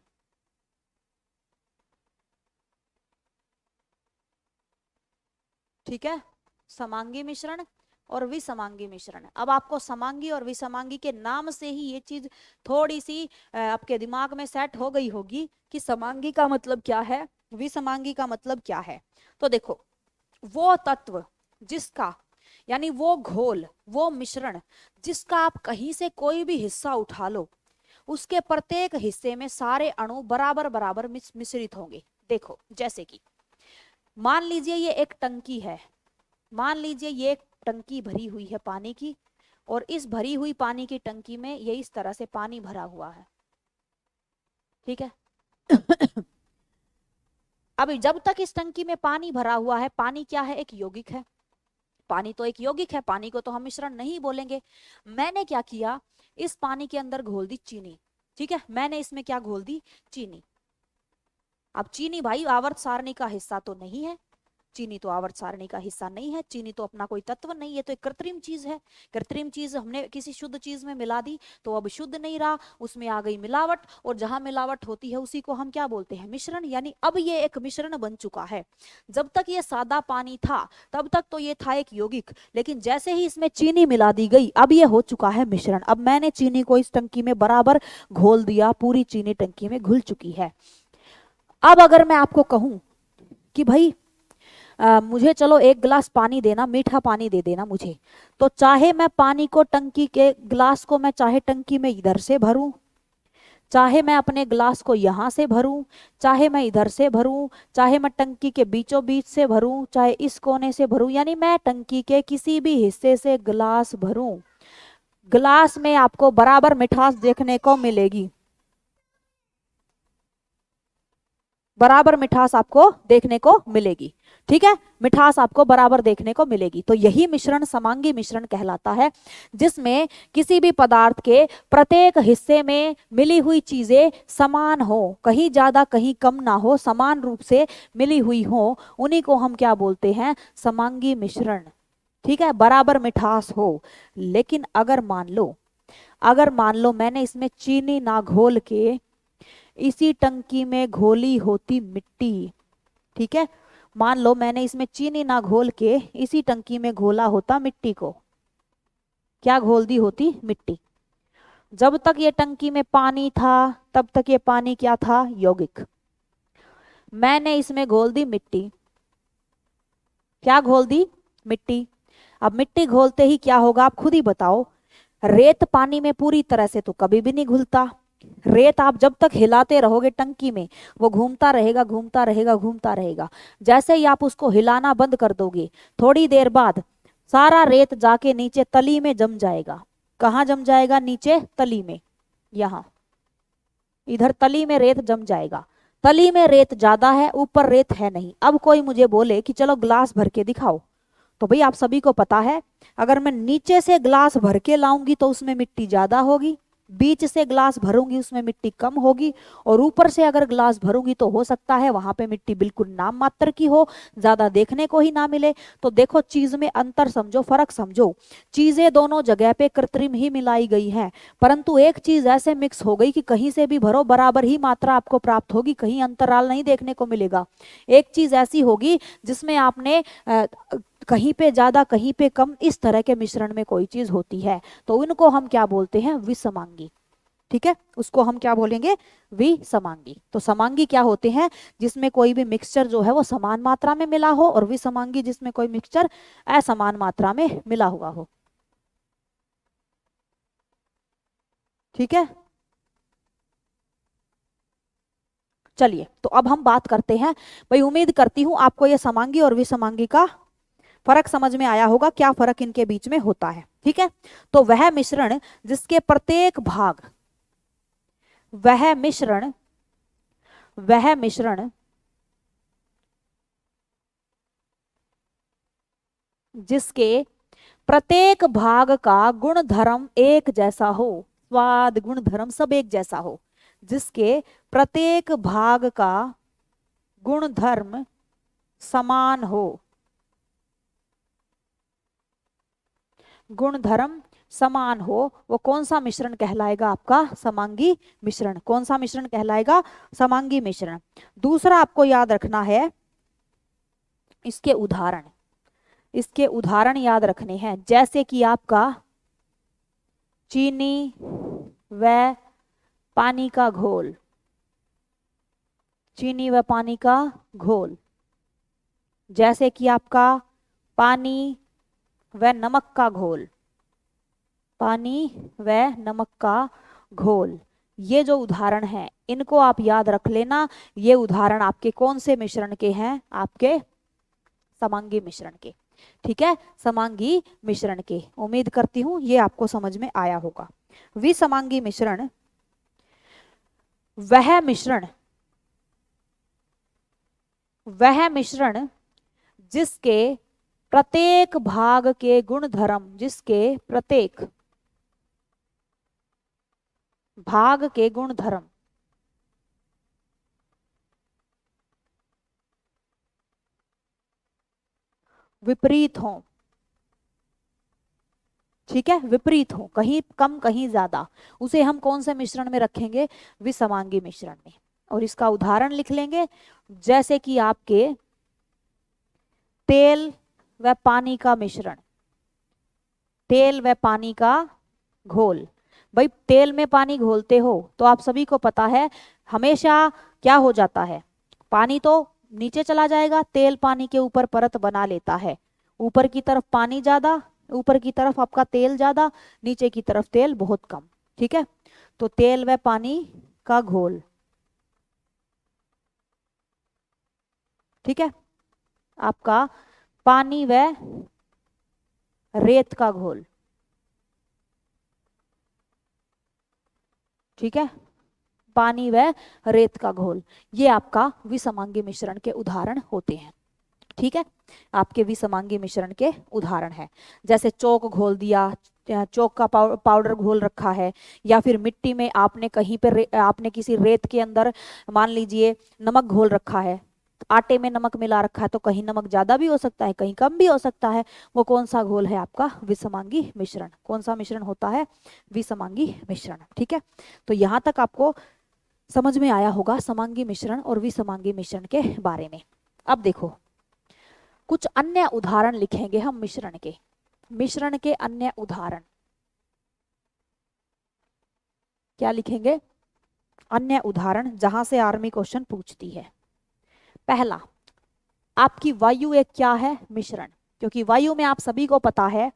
ठीक है, समांगी मिश्रण, और विसमांगी मिश्रण। अब आपको समांगी और विसमांगी के नाम से ही ये चीज थोड़ी सी आपके दिमाग में सेट हो गई होगी कि समांगी का मतलब क्या है, विसमांगी का मतलब क्या है। तो देखो, वो तत्व जिसका, यानी वो घोल, वो मिश्रण जिसका आप कहीं से कोई भी हिस्सा उठा लो, उसके प्रत्येक हिस्से में सारे अणु बराबर बराबर मिश्रित होंगे। देखो, जैसे कि मान लीजिए ये एक टंकी है, मान लीजिए ये एक टंकी भरी हुई है पानी की, और इस भरी हुई पानी की टंकी में ये इस तरह से पानी भरा हुआ है, ठीक है। अभी जब तक इस टंकी में पानी भरा हुआ है, पानी क्या है, एक यौगिक है। पानी तो एक यौगिक है, पानी को तो हम मिश्रण नहीं बोलेंगे। मैंने क्या किया, इस पानी के अंदर घोल दी चीनी, ठीक है। मैंने इसमें क्या घोल दी, चीनी। अब चीनी भाई आवर्त सारणी का हिस्सा तो नहीं है, चीनी तो आवर्त सारणी का हिस्सा नहीं है, चीनी तो अपना कोई तत्व नहीं है, तो एक कृत्रिम चीज है। कृत्रिम चीज हमने किसी शुद्ध चीज में मिला दी, तो अब शुद्ध नहीं रहा, उसमें आ गई मिलावट, और जहां मिलावट होती है उसी को हम क्या बोलते हैं, मिश्रण। यानी अब ये एक मिश्रण बन चुका है। जब तक ये सादा पानी था तब तक तो ये था एक यौगिक, लेकिन जैसे ही इसमें चीनी मिला दी गई, अब ये हो चुका है मिश्रण। अब मैंने चीनी को इस टंकी में बराबर घोल दिया, पूरी चीनी टंकी में घुल चुकी है। अब अगर मैं आपको कहूं कि भाई मुझे चलो एक गिलास पानी देना, मीठा पानी दे देना मुझे, तो चाहे मैं पानी को टंकी के गिलास को मैं चाहे टंकी में इधर से भरूं, चाहे मैं अपने गिलास को यहां से भरूं, चाहे मैं इधर से भरूं, चाहे मैं टंकी के बीचों बीच से भरूं, चाहे इस कोने से भरूं, यानी मैं टंकी के किसी भी हिस्से से गिलास भरूं, गिलास में आपको बराबर मिठास देखने को मिलेगी, बराबर मिठास आपको देखने को मिलेगी, ठीक है। मिठास आपको बराबर देखने को मिलेगी। तो यही मिश्रण समांगी मिश्रण कहलाता है, जिसमें किसी भी पदार्थ के प्रत्येक हिस्से में मिली हुई चीजें समान हो, कहीं ज्यादा कहीं कम ना हो, समान रूप से मिली हुई हो, उन्हीं को हम क्या बोलते हैं, समांगी मिश्रण, ठीक है। बराबर मिठास हो। लेकिन अगर मान लो मैंने इसमें चीनी ना घोल के इसी टंकी में घोली होती मिट्टी, ठीक है। मान लो मैंने इसमें चीनी ना घोल के इसी टंकी में घोला होता मिट्टी को, क्या घोल दी होती, मिट्टी। जब तक ये टंकी में पानी था तब तक ये पानी क्या था, यौगिक। मैंने इसमें घोल दी मिट्टी, क्या घोल दी, मिट्टी। अब मिट्टी घोलते ही क्या होगा, आप खुद ही बताओ। रेत पानी में पूरी तरह से तो कभी भी नहीं घुलता। रेत आप जब तक हिलाते रहोगे टंकी में, वो घूमता रहेगा घूमता रहेगा घूमता रहेगा। जैसे ही आप उसको हिलाना बंद कर दोगे, थोड़ी देर बाद सारा रेत जाके नीचे तली में जम जाएगा। कहाँ जम जाएगा, नीचे तली में, यहाँ इधर तली में रेत जम जाएगा। तली में रेत ज्यादा है, ऊपर रेत है नहीं। अब कोई मुझे बोले कि चलो ग्लास भर के दिखाओ, तो भाई आप सभी को पता है, अगर मैं नीचे से ग्लास भर के लाऊंगी तो उसमें मिट्टी ज्यादा होगी, बीच से ग्लास भरूंगी उसमें मिट्टी कम होगी, और ऊपर से अगर ग्लास भरूंगी तो हो सकता है वहां पे मिट्टी बिल्कुल नाम मात्र की हो, ज्यादा देखने को ही ना मिले। तो देखो, चीज में अंतर समझो, फर्क समझो। चीजें दोनों जगह पे कृत्रिम ही मिलाई गई हैं, परंतु एक चीज ऐसे मिक्स हो गई कि कहीं से भी भरो बराबर ही मात्रा आपको प्राप्त होगी, कहीं अंतराल नहीं देखने को मिलेगा। एक चीज ऐसी होगी जिसमें आपने कहीं पे ज्यादा कहीं पे कम, इस तरह के मिश्रण में कोई चीज होती है, तो उनको हम क्या बोलते हैं, विसमांगी, ठीक है। उसको हम क्या बोलेंगे, विसमांगी। तो समांगी क्या होते हैं, जिसमें कोई भी मिक्सचर जो है वो समान मात्रा में मिला हो, और विसमांगी जिसमें कोई मिक्सचर असमान मात्रा में मिला हुआ हो, ठीक है। चलिए, तो अब हम बात करते हैं। भाई उम्मीद करती हूं आपको ये समांगी और विसमांगी का फर्क समझ में आया होगा, क्या फर्क इनके बीच में होता है, ठीक है। तो वह मिश्रण जिसके प्रत्येक भाग, वह मिश्रण जिसके प्रत्येक भाग का गुण धर्म एक जैसा हो, स्वाद गुण धर्म सब एक जैसा हो, जिसके प्रत्येक भाग का गुण धर्म समान हो, गुण धर्म समान हो, वो कौन सा मिश्रण कहलाएगा, आपका समांगी मिश्रण। कौन सा मिश्रण कहलाएगा, समांगी मिश्रण। दूसरा आपको याद रखना है इसके उदाहरण, इसके उदाहरण याद रखने हैं, जैसे कि आपका चीनी व पानी का घोल, चीनी व पानी का घोल, जैसे कि आपका पानी व नमक का घोल, पानी व नमक का घोल। ये जो उदाहरण है इनको आप याद रख लेना। ये उदाहरण आपके कौन से मिश्रण के हैं? आपके समांगी मिश्रण के। ठीक है, समांगी मिश्रण के। उम्मीद करती हूं ये आपको समझ में आया होगा। विसमांगी मिश्रण वह मिश्रण जिसके प्रत्येक भाग के गुणधर्म, जिसके प्रत्येक भाग के गुणधर्म विपरीत हों। ठीक है, विपरीत हो, कहीं कम कहीं ज्यादा, उसे हम कौन से मिश्रण में रखेंगे? विसमांगी मिश्रण में। और इसका उदाहरण लिख लेंगे, जैसे कि आपके तेल व पानी का मिश्रण, तेल व पानी का घोल। भाई तेल में पानी घोलते हो तो आप सभी को पता है हमेशा क्या हो जाता है? पानी तो नीचे चला जाएगा, तेल पानी के ऊपर परत बना लेता है। ऊपर की तरफ पानी ज्यादा, ऊपर की तरफ आपका तेल ज्यादा, नीचे की तरफ तेल बहुत कम। ठीक है, तो तेल व पानी का घोल। ठीक है, आपका पानी व रेत का घोल। ठीक है, पानी व रेत का घोल, ये आपका विसमांगी मिश्रण के उदाहरण होते हैं। ठीक है, आपके विसमांगी मिश्रण के उदाहरण है। जैसे चौक घोल दिया, चौक का पाउडर घोल रखा है, या फिर मिट्टी में आपने कहीं पर आपने किसी रेत के अंदर मान लीजिए नमक घोल रखा है, आटे में नमक मिला रखा है, तो कहीं नमक ज्यादा भी हो सकता है, कहीं कम भी हो सकता है। वो कौन सा घोल है? आपका विसमांगी मिश्रण। कौन सा मिश्रण होता है? विसमांगी मिश्रण। ठीक है, तो यहां तक आपको समझ में आया होगा समांगी मिश्रण और विसमांगी मिश्रण के बारे में। अब देखो कुछ अन्य उदाहरण लिखेंगे हम मिश्रण के, मिश्रण के अन्य उदाहरण। क्या लिखेंगे? अन्य उदाहरण, जहां से आर्मी क्वेश्चन पूछती है। पहला, आपकी वायु एक क्या है? मिश्रण। क्योंकि वायु में आप सभी को पता है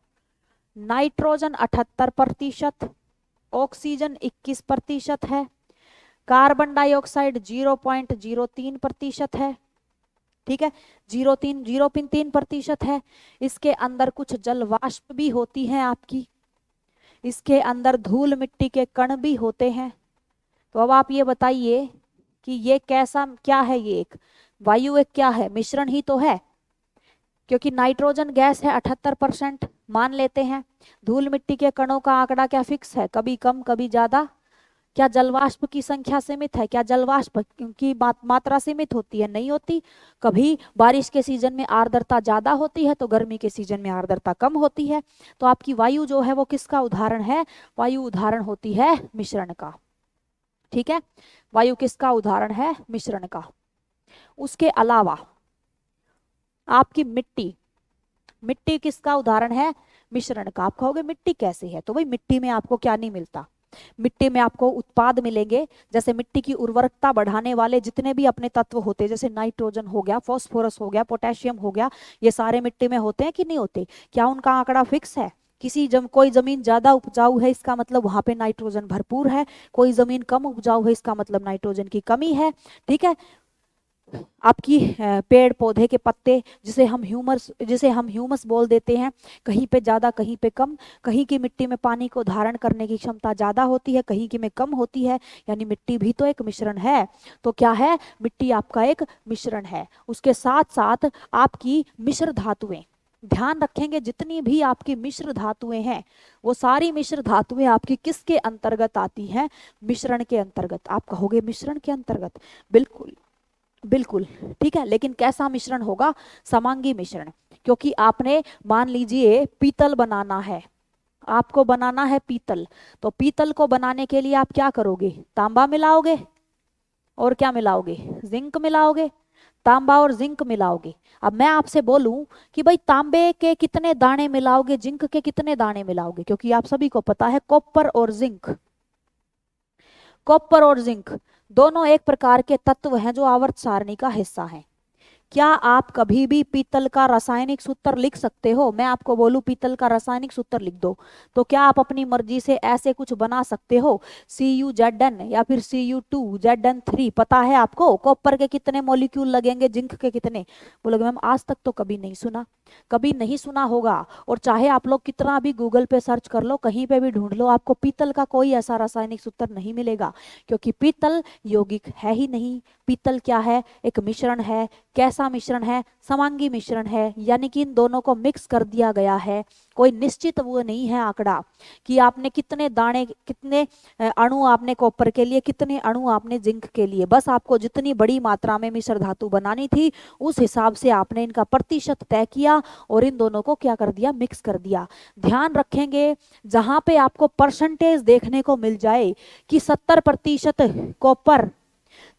नाइट्रोजन 78%, ऑक्सीजन 21% है, कार्बन डाइऑक्साइड 0.03% है। ठीक है, 0.03% है। इसके अंदर कुछ जल वाष्प भी होती हैं आपकी, इसके अंदर धूल मिट्टी के कण भी होते हैं। तो अब आप ये बताइए कि ये कैसा क्या है? ये एक वायु एक क्या है? मिश्रण ही तो है, क्योंकि नाइट्रोजन गैस है 78% मान लेते हैं। धूल मिट्टी के कणों का आंकड़ा क्या फिक्स है? कभी कम कभी ज्यादा। क्या जलवाष्प की संख्या सीमित है? क्या जलवाष्प की मात्रा सीमित होती है? नहीं होती। कभी बारिश के सीजन में आर्द्रता ज्यादा होती है तो गर्मी के सीजन में आर्द्रता कम होती है। तो आपकी वायु जो है वो किसका उदाहरण है? वायु उदाहरण होती है मिश्रण का। ठीक है, वायु किसका उदाहरण है? मिश्रण का। उसके अलावा आपकी मिट्टी, मिट्टी किसका उदाहरण है? मिश्रण का। आप कहोगे मिट्टी कैसे है? तो भाई मिट्टी में आपको क्या नहीं मिलता? मिट्टी में आपको उत्पाद मिलेंगे। जैसे मिट्टी की उर्वरकता बढ़ाने वाले जितने भी अपने तत्व होते हैं, जैसे नाइट्रोजन हो गया, फास्फोरस हो गया, पोटेशियम हो गया, ये सारे मिट्टी में होते हैं कि नहीं होते? क्या उनका आंकड़ा फिक्स है? कोई जमीन ज्यादा उपजाऊ है इसका मतलब वहां पे नाइट्रोजन भरपूर है, कोई जमीन कम उपजाऊ है इसका मतलब नाइट्रोजन की कमी है। ठीक है, आपकी पेड़ पौधे के पत्ते जिसे हम ह्यूमस बोल देते हैं, कहीं पे ज्यादा कहीं पे कम। कहीं की मिट्टी में पानी को धारण करने की क्षमता ज्यादा होती है, कहीं की में कम होती है, यानी मिट्टी भी तो एक मिश्रण है। तो क्या है? मिट्टी आपका एक मिश्रण है। उसके साथ साथ आपकी मिश्र धातुएं, ध्यान रखेंगे जितनी भी आपकी मिश्र धातुएं हैं वो सारी मिश्र धातुएं आपकी किसके अंतर्गत आती हैं? मिश्रण के अंतर्गत। आप कहोगे मिश्रण के अंतर्गत, बिल्कुल बिल्कुल। ठीक है, लेकिन कैसा मिश्रण होगा? समांगी मिश्रण। क्योंकि आपने मान लीजिए पीतल बनाना है, आपको बनाना है पीतल, तो पीतल को बनाने के लिए आप क्या करोगे? तांबा मिलाओगे और क्या मिलाओगे? जिंक मिलाओगे। तांबा और जिंक मिलाओगे। अब मैं आपसे बोलूं कि भाई तांबे के कितने दाने मिलाओगे, जिंक के कितने दाने मिलाओगे, क्योंकि आप सभी को पता है कॉपर और जिंक दोनों एक प्रकार के तत्व हैं जो आवर्त सारणी का हिस्सा हैं। क्या आप कभी भी पीतल का रासायनिक सूत्र लिख सकते हो? मैं आपको बोलूं पीतल का रासायनिक सूत्र लिख दो, तो क्या आप अपनी मर्जी से ऐसे कुछ बना सकते हो? CuZn या फिर Cu2Zn3, पता है आपको कॉपर के कितने मॉलिक्यूल लगेंगे, जिंक के कितने? बोलोगे मैम आज तक तो कभी नहीं सुना। कभी नहीं सुना होगा, और चाहे आप लोग कितना भी गूगल पे सर्च कर लो, कहीं पे भी ढूंढ लो, आपको पीतल का कोई ऐसा रासायनिक सूत्र नहीं मिलेगा, क्योंकि पीतल यौगिक है ही नहीं। पीतल क्या है? एक मिश्रण है। कैसा मिश्रण है? समांगी मिश्रण है, यानी कि इन दोनों को मिक्स कर दिया गया है। कोई निश्चित वो नहीं है आंकड़ा कि आपने कितने दाने, कितने अणु आपने कॉपर के लिए, कितने अणु आपने जिंक के लिए। बस आपको जितनी बड़ी मात्रा में मिश्र धातु बनानी थी उस हिसाब से आपने इनका प्रतिशत तय किया और इन दोनों को क्या कर दिया? मिक्स कर दिया। ध्यान रखेंगे जहां पे आपको परसेंटेज देखने को मिल जाए कि 70% कॉपर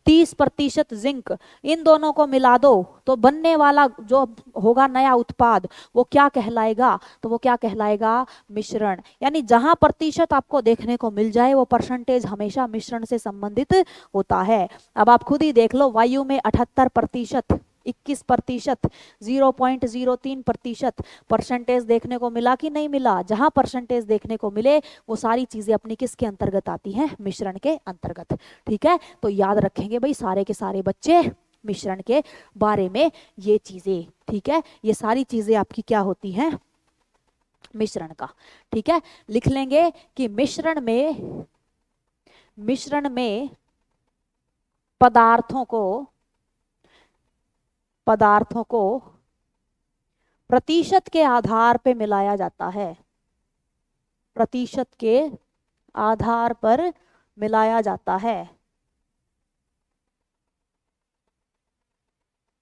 30% जिंक, इन दोनों को मिला दो तो बनने वाला जो होगा नया उत्पाद वो क्या कहलाएगा? तो वो क्या कहलाएगा? मिश्रण। यानी जहां प्रतिशत आपको देखने को मिल जाए वो परसेंटेज हमेशा मिश्रण से संबंधित होता है। अब आप खुद ही देख लो, वायु में 78%, 21%, 0.03% परसेंटेज देखने को मिला कि नहीं मिला? जहां परसेंटेज देखने को मिले वो सारी चीजें अपनी किसके अंतर्गत आती हैं? मिश्रण के अंतर्गत। ठीक है, तो याद रखेंगे भाई सारे के सारे बच्चे मिश्रण के बारे में ये चीजें। ठीक है, ये सारी चीजें आपकी क्या होती हैं? मिश्रण का। ठीक है, लिख लेंगे कि मिश्रण में पदार्थों को प्रतिशत के आधार पे मिलाया जाता है। प्रतिशत के आधार पर मिलाया जाता है।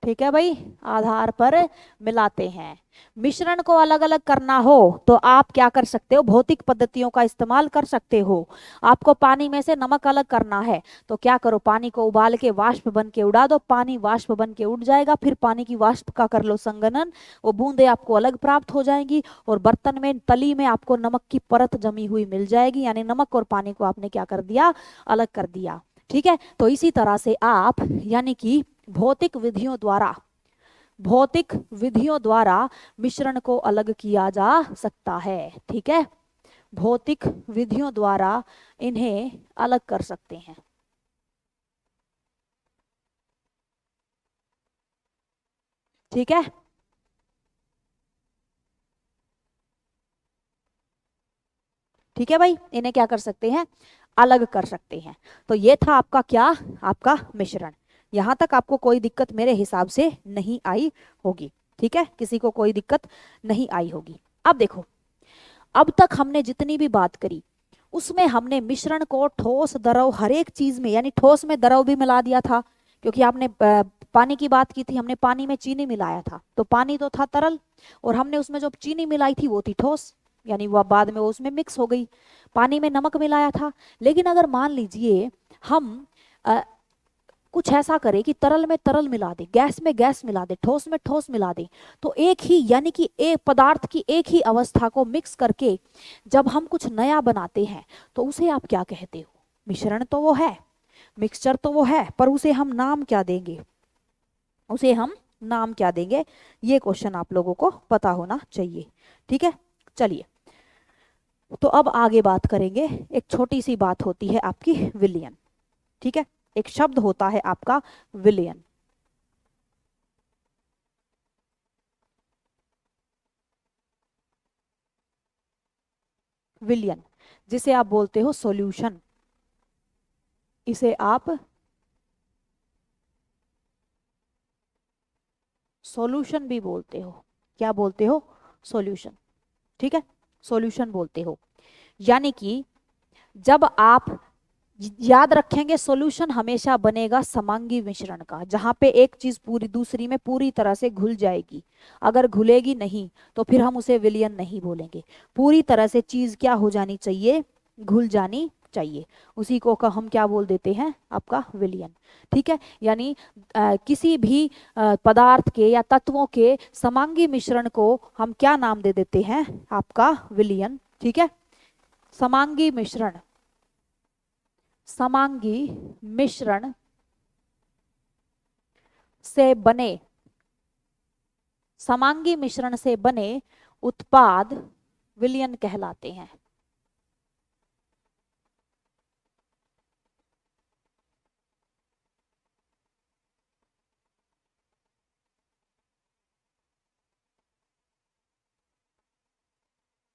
ठीक है भाई, आधार पर मिलाते हैं। मिश्रण को अलग अलग करना हो तो आप क्या कर सकते हो? भौतिक पद्धतियों का इस्तेमाल कर सकते हो। आपको पानी में से नमक अलग करना है तो क्या करो? पानी को उबाल के वाष्प बन के उड़ा दो, पानी वाष्प बन के उड़ जाएगा, फिर पानी की वाष्प का कर लो संघनन, वो बूंदे आपको अलग प्राप्त हो जाएंगी और बर्तन में तली में आपको नमक की परत जमी हुई मिल जाएगी। यानी नमक और पानी को आपने क्या कर दिया? अलग कर दिया। ठीक है, तो इसी तरह से आप यानी कि भौतिक विधियों द्वारा मिश्रण को अलग किया जा सकता है। ठीक है, भौतिक विधियों द्वारा इन्हें अलग कर सकते हैं। ठीक है, ठीक है भाई, इन्हें क्या कर सकते हैं? अलग कर सकते हैं। तो ये था आपका क्या? आपका मिश्रण। यहां तक आपको कोई दिक्कत मेरे हिसाब से नहीं आई होगी। ठीक है, किसी को कोई दिक्कत नहीं आई होगी। अब देखो, अब तक हमने जितनी भी बात करी उसमें हमने मिश्रण को ठोस, द्रव, हर एक चीज में, यानी ठोस में द्रव भी मिला दिया था, क्योंकि आपने पानी की बात की थी, हमने पानी में चीनी मिलाया था तो पानी तो था तरल, और हमने उसमें जो चीनी मिलाई थी वो थी ठोस, यानी वह बाद में वो उसमें मिक्स हो गई। पानी में नमक मिलाया था। लेकिन अगर मान लीजिए हम कुछ ऐसा करें कि तरल में तरल मिला दे, गैस में गैस मिला दे, ठोस में ठोस मिला दे, तो एक ही यानी कि एक पदार्थ की एक ही अवस्था को मिक्स करके जब हम कुछ नया बनाते हैं तो उसे आप क्या कहते हो? मिश्रण तो वो है, मिक्सचर तो वो है, पर उसे हम नाम क्या देंगे? उसे हम नाम क्या देंगे? ये क्वेश्चन आप लोगों को पता होना चाहिए। ठीक है, चलिए तो अब आगे बात करेंगे। एक छोटी सी बात होती है आपकी विलयन। ठीक है, एक शब्द होता है आपका विलयन। विलयन जिसे आप बोलते हो सॉल्यूशन, इसे आप सॉल्यूशन भी बोलते हो। क्या बोलते हो? सॉल्यूशन। ठीक है, सॉल्यूशन बोलते हो। यानी कि जब आप याद रखेंगे सॉल्यूशन हमेशा बनेगा समांगी मिश्रण का, जहां पे एक चीज पूरी दूसरी में पूरी तरह से घुल जाएगी। अगर घुलेगी नहीं तो फिर हम उसे विलयन नहीं बोलेंगे। पूरी तरह से चीज क्या हो जानी चाहिए? घुल जानी चाहिए, उसी को हम क्या बोल देते हैं, आपका विलयन। ठीक है, यानी किसी भी पदार्थ के या तत्वों के समांगी मिश्रण को हम क्या नाम दे देते हैं, आपका विलयन। ठीक है, समांगी मिश्रण, समांगी मिश्रण से बने, समांगी मिश्रण से बने उत्पाद विलयन कहलाते हैं।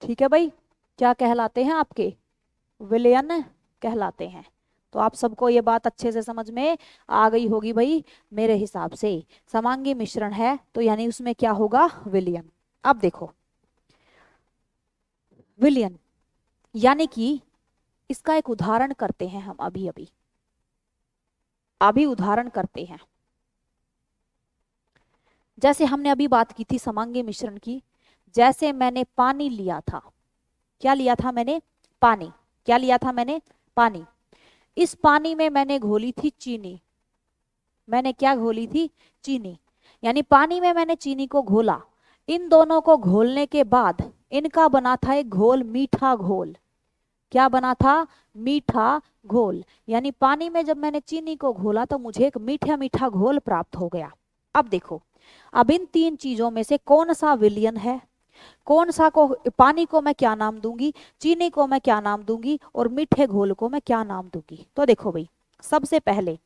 ठीक है भाई, क्या कहलाते हैं आपके, विलयन कहलाते हैं। तो आप सबको ये बात अच्छे से समझ में आ गई होगी भाई मेरे हिसाब से। समांगी मिश्रण है तो यानी उसमें क्या होगा, विलयन। अब देखो विलयन, यानी कि इसका एक उदाहरण करते हैं हम, अभी अभी अभी उदाहरण करते हैं। जैसे हमने अभी बात की थी समांगी मिश्रण की, जैसे मैंने पानी लिया था, क्या लिया था मैंने, पानी। क्या लिया था मैंने, पानी। इस पानी में मैंने घोली थी चीनी, मैंने क्या घोली थी, चीनी। यानी पानी में मैंने चीनी को घोला, इन दोनों को घोलने के बाद इनका बना था एक घोल, मीठा घोल। क्या बना था, मीठा घोल। यानी पानी में जब मैंने चीनी को घोला तो मुझे एक मीठा मीठा घोल प्राप्त हो गया। अब देखो, अब इन तीन चीजों में से कौन सा विलयन है, कौन सा को, पानी को मैं क्या नाम दूंगी, चीनी को मैं क्या नाम दूंगी, और मीठे घोल को मैं क्या नाम दूंगी। तो देखो भाई, सबसे पहले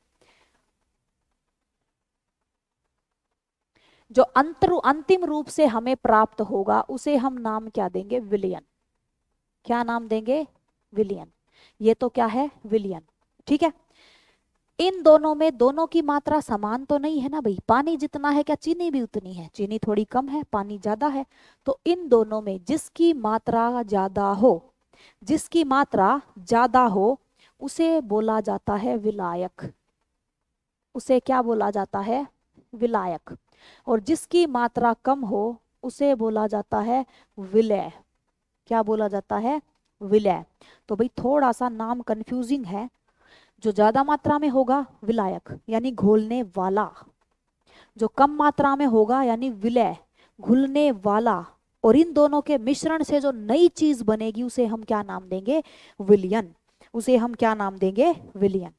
जो अंतिम रूप से हमें प्राप्त होगा उसे हम नाम क्या देंगे, विलयन। क्या नाम देंगे, विलयन। ये तो क्या है, विलयन। ठीक है, इन दोनों में दोनों की मात्रा समान तो नहीं है ना भाई, पानी जितना है क्या चीनी भी उतनी है, चीनी थोड़ी कम है पानी ज्यादा है। तो इन दोनों में जिसकी मात्रा ज्यादा हो, जिसकी मात्रा ज्यादा हो उसे बोला जाता है विलायक, उसे क्या बोला जाता है, विलायक। और जिसकी मात्रा कम हो उसे बोला जाता है विलय। क्या बोला जाता है, विलय। तो भाई थोड़ा सा नाम कंफ्यूजिंग है। जो ज्यादा मात्रा में होगा विलायक यानी घोलने वाला, जो कम मात्रा में होगा यानी विलय, घुलने वाला। और इन दोनों के मिश्रण से जो नई चीज बनेगी उसे हम क्या नाम देंगे, विलयन। उसे हम क्या नाम देंगे, विलयन।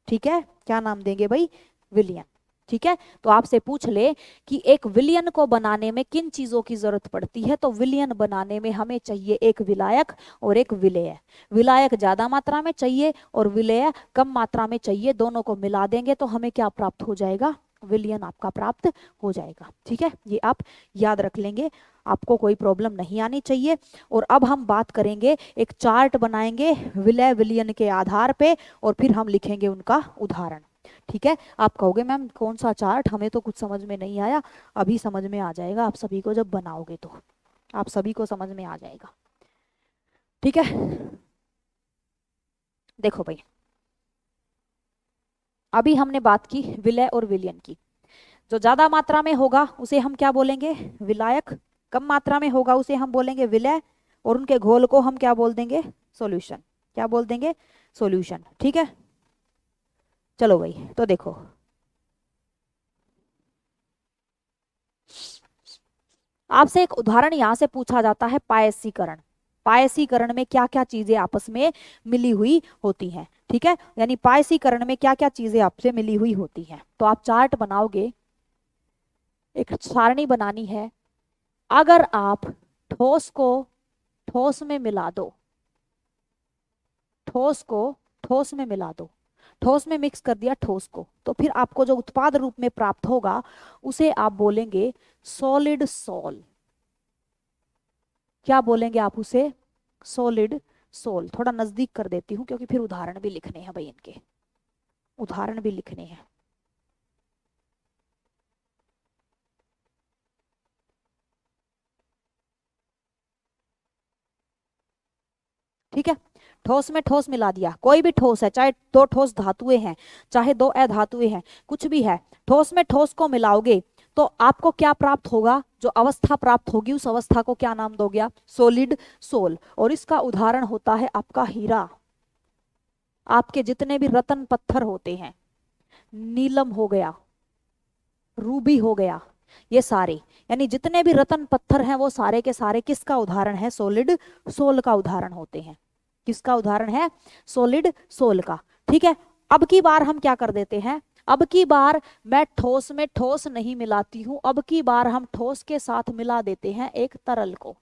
ठीक है, क्या नाम देंगे भाई, विलयन। ठीक है, तो आपसे पूछ ले कि एक विलयन को बनाने में किन चीजों की जरूरत पड़ती है, तो विलयन बनाने में हमें चाहिए एक विलायक और एक विलेय। विलायक ज्यादा मात्रा में चाहिए और विलेय कम मात्रा में चाहिए, दोनों को मिला देंगे तो हमें क्या प्राप्त हो जाएगा, विलयन आपका प्राप्त हो जाएगा। ठीक है, ये आप याद रख लेंगे, आपको कोई प्रॉब्लम नहीं आनी चाहिए। और अब हम बात करेंगे, एक चार्ट बनाएंगे विलय विलयन के आधार पे और फिर हम लिखेंगे उनका उदाहरण। ठीक है, आप कहोगे मैम कौन सा चार्ट, हमें तो कुछ समझ में नहीं आया। अभी समझ में आ जाएगा आप सभी को, जब बनाओगे तो आप सभी को समझ में आ जाएगा। ठीक है, देखो भाई अभी हमने बात की विलय और विलयन की। जो ज्यादा मात्रा में होगा उसे हम क्या बोलेंगे, विलायक। कम मात्रा में होगा उसे हम बोलेंगे विलय। और उनके घोल को हम क्या बोल देंगे, सॉल्यूशन। क्या बोल देंगे, सॉल्यूशन। ठीक है, चलो भाई तो देखो, आपसे एक उदाहरण यहां से पूछा जाता है, पायसीकरण। पायसीकरण में क्या क्या चीजें आपस में मिली हुई होती हैं। ठीक है, यानी पायसीकरण में क्या क्या चीजें आपसे मिली हुई होती हैं। तो आप चार्ट बनाओगे, एक सारणी बनानी है। अगर आप ठोस को ठोस में मिला दो, ठोस को ठोस में मिला दो, ठोस में मिक्स कर दिया ठोस को, तो फिर आपको जो उत्पाद रूप में प्राप्त होगा उसे आप बोलेंगे सॉलिड सोल। क्या बोलेंगे आप उसे, सॉलिड सोल। थोड़ा नजदीक कर देती हूँ क्योंकि फिर उदाहरण भी लिखने हैं भाई, इनके उदाहरण भी लिखने हैं। ठीक है, ठोस में ठोस मिला दिया, कोई भी ठोस है, चाहे दो ठोस धातुएं हैं, चाहे दो अधातुएं हैं, कुछ भी है, ठोस में ठोस को मिलाओगे तो आपको क्या प्राप्त होगा, जो अवस्था प्राप्त होगी उस अवस्था को क्या नाम दोगे आप, सॉलिड सोल। और इसका उदाहरण होता है आपका हीरा। आपके जितने भी रत्न पत्थर होते हैं, नीलम हो गया, रूबी हो गया, ये सारे, यानी जितने भी रत्न पत्थर हैं वो सारे के सारे किसका उदाहरण है? सॉलिड सोल का उदाहरण होते हैं। किसका उदाहरण है? सॉलिड सोल का। ठीक है, अब की बार हम क्या कर देते हैं, अब की बार मैं ठोस में ठोस नहीं मिलाती हूं, अब की बार हम ठोस के साथ मिला देते हैं एक तरल को।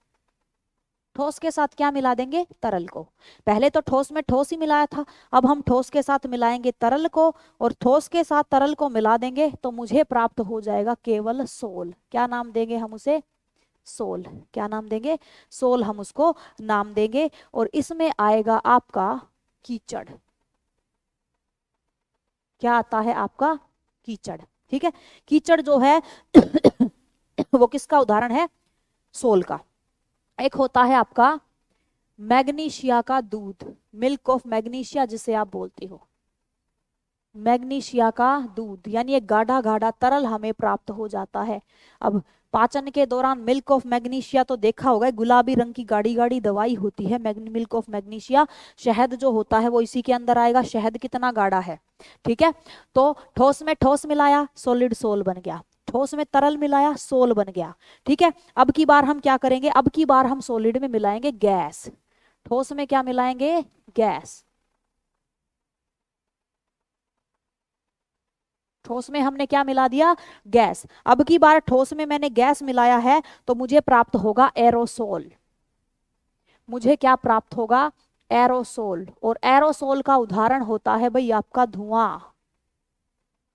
ठोस के साथ क्या मिला देंगे? तरल को। पहले तो ठोस में ठोस ही मिलाया था, अब हम ठोस के साथ मिलाएंगे तरल को, और ठोस के साथ तरल को मिला देंगे तो मुझे प्राप्त हो जाएगा केवल सोल। क्या नाम देंगे हम उसे? सोल। क्या नाम देंगे? सोल हम उसको नाम देंगे। और इसमें आएगा आपका कीचड़। क्या आता है आपका? कीचड़। ठीक है, कीचड़ जो है वो किसका उदाहरण है? सोल का। एक होता है आपका मैग्नीशिया का दूध, मिल्क ऑफ मैग्नीशिया जिसे आप बोलते हो, मैग्नीशिया का दूध, यानी एक गाढ़ा गाढ़ा तरल हमें प्राप्त हो जाता है। अब पाचन के दौरान मिल्क ऑफ मैग्नीशिया तो देखा होगा, गुलाबी रंग की गाढ़ी गाढ़ी दवाई होती है मिल्क ऑफ मैग्नीशिया। शहद जो होता है वो इसी के अंदर आएगा। शहद कितना गाढ़ा है, ठीक है। तो ठोस में ठोस मिलाया, सॉलिड सोल बन गया। ठोस में तरल मिलाया, सोल बन गया। ठीक है, अब की बार हम क्या करेंगे? अब की बार हम सॉलिड में मिलाएंगे गैस। ठोस में क्या मिलाएंगे? गैस। ठोस में हमने क्या मिला दिया? गैस। अब की बार ठोस में मैंने गैस मिलाया है तो मुझे प्राप्त होगा एरोसोल। मुझे क्या प्राप्त होगा? एरोसोल। और एरोसोल का उदाहरण होता है भाई आपका धुआं।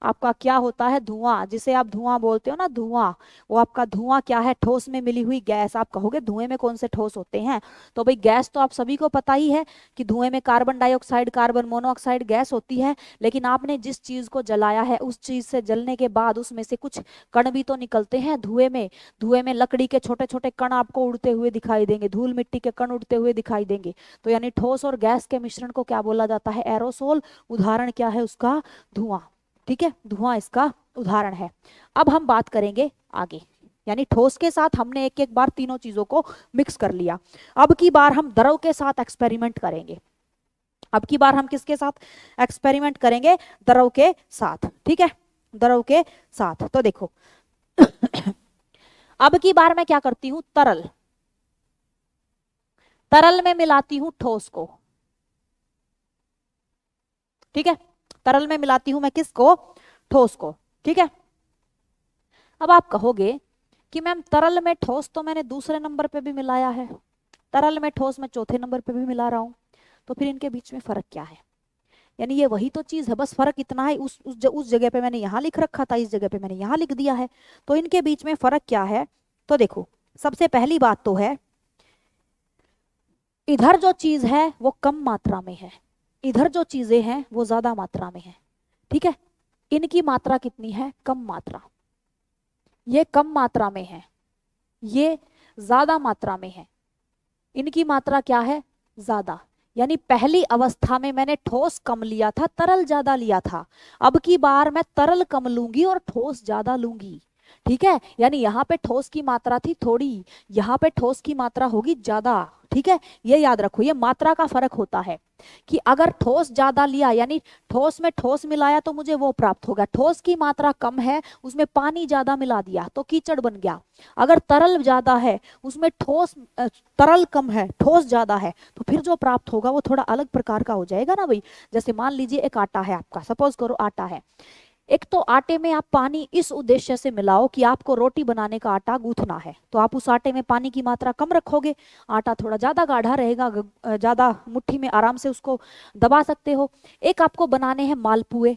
आपका क्या होता है? धुआं, जिसे आप धुआं बोलते हो ना, धुआं। वो आपका धुआं क्या है? ठोस में मिली हुई गैस। आप कहोगे धुएं में कौन से ठोस होते हैं? तो भाई गैस तो आप सभी को पता ही है कि धुएं में carbon dioxide, carbon monoxide gas होती है। लेकिन आपने जिस चीज को जलाया है, उस चीज से जलने के बाद उसमें से कुछ कण भी तो निकलते हैं धुएं में। धुएं में लकड़ी के छोटे छोटे कण आपको उड़ते हुए दिखाई देंगे, धूल मिट्टी के कण उड़ते हुए दिखाई देंगे। तो यानी ठोस और गैस के मिश्रण को क्या बोला जाता है? एरोसोल। उदाहरण क्या है उसका? धुआं। ठीक है, धुआं इसका उदाहरण है। अब हम बात करेंगे आगे, यानी ठोस के साथ हमने एक एक बार तीनों चीजों को मिक्स कर लिया। अब की बार हम द्रव के साथ एक्सपेरिमेंट करेंगे। अब की बार हम किसके साथ एक्सपेरिमेंट करेंगे? द्रव के साथ। ठीक है, द्रव के साथ। तो देखो अब की बार मैं क्या करती हूं? तरल, तरल में मिलाती हूं ठोस को। ठीक है, तरल में मिलाती हूं मैं किसको? ठोस को। ठीक है, अब आप कहोगे कि मैम तरल में ठोस तो मैंने दूसरे नंबर पे भी मिलाया है, तरल में ठोस मैं चौथे नंबर पे भी मिला रहा हूं, तो फिर इनके बीच में फर्क क्या है? यानी ये वही तो चीज है, बस फर्क इतना है, उस जगह पे मैंने यहां लिख रखा था, इस जगह पे मैंने यहां लिख दिया है। तो इनके बीच में फर्क क्या है? तो देखो, सबसे पहली बात तो है, इधर जो चीज है वो कम मात्रा में है, इधर जो चीजें हैं वो ज्यादा मात्रा में है। ठीक है, इनकी मात्रा कितनी है? कम मात्रा। ये कम मात्रा में है, ये ज्यादा मात्रा में है। इनकी मात्रा क्या है? ज्यादा। यानी पहली अवस्था में मैंने ठोस कम लिया था, तरल ज्यादा लिया था। अब की बार मैं तरल कम लूंगी और ठोस ज्यादा लूंगी। ठीक है, यानी यहाँ पे ठोस की मात्रा थी थोड़ी, यहाँ पे ठोस की मात्रा होगी ज्यादा। ठीक है, ये याद रखो, ये मात्रा का फर्क होता है कि अगर ठोस ज्यादा लिया, यानी ठोस में ठोस मिलाया तो मुझे वो प्राप्त होगा। ठोस की मात्रा कम है, उसमें पानी ज्यादा मिला दिया तो कीचड़ बन गया। अगर तरल ज्यादा है, उसमें तरल कम है, ठोस ज्यादा है, तो फिर जो प्राप्त होगा वो थोड़ा अलग प्रकार का हो जाएगा ना भाई। जैसे मान लीजिए एक आटा है आपका, सपोज करो आटा है। एक तो आटे में आप पानी इस उद्देश्य से मिलाओ कि आपको रोटी बनाने का आटा गूंथना है, तो आप उस आटे में पानी की मात्रा कम रखोगे, आटा थोड़ा ज्यादा गाढ़ा रहेगा, ज्यादा मुट्ठी में आराम से उसको दबा सकते हो। एक आपको बनाने हैं मालपुए,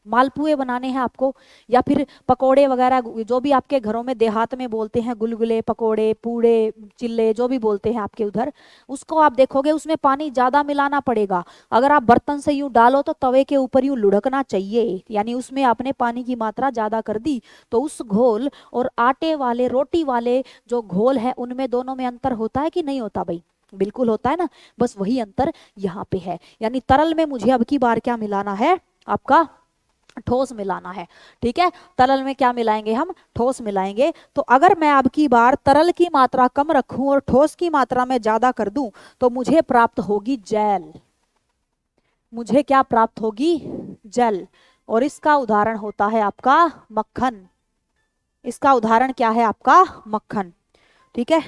मालपुए बनाने हैं आपको, या फिर पकोड़े वगैरह, जो भी आपके घरों में देहात में बोलते हैं, गुलगुले, पकोड़े, पूड़े, चिल्ले, जो भी बोलते हैं आपके उधर, उसको आप देखोगे उसमें पानी ज्यादा मिलाना पड़ेगा। अगर आप बर्तन से यूं डालो तो तवे के ऊपर यूं लुढ़कना चाहिए, यानी उसमें आपने पानी की मात्रा ज्यादा कर दी। तो उस घोल और आटे वाले, रोटी वाले जो घोल है, उनमें दोनों में अंतर होता है कि नहीं होता भाई? बिल्कुल होता है ना। बस वही अंतर यहाँ पे है, यानी तरल में मुझे अब की बार क्या मिलाना है? आपका ठोस मिलाना है। ठीक है, तरल में क्या मिलाएंगे हम? ठोस मिलाएंगे। तो अगर मैं अब की बार तरल की मात्रा कम रखूं और ठोस की मात्रा में ज्यादा कर दूं तो मुझे प्राप्त होगी जेल। मुझे क्या प्राप्त होगी, जल। और इसका उदाहरण होता है आपका मक्खन। इसका उदाहरण क्या है आपका, मक्खन। ठीक है,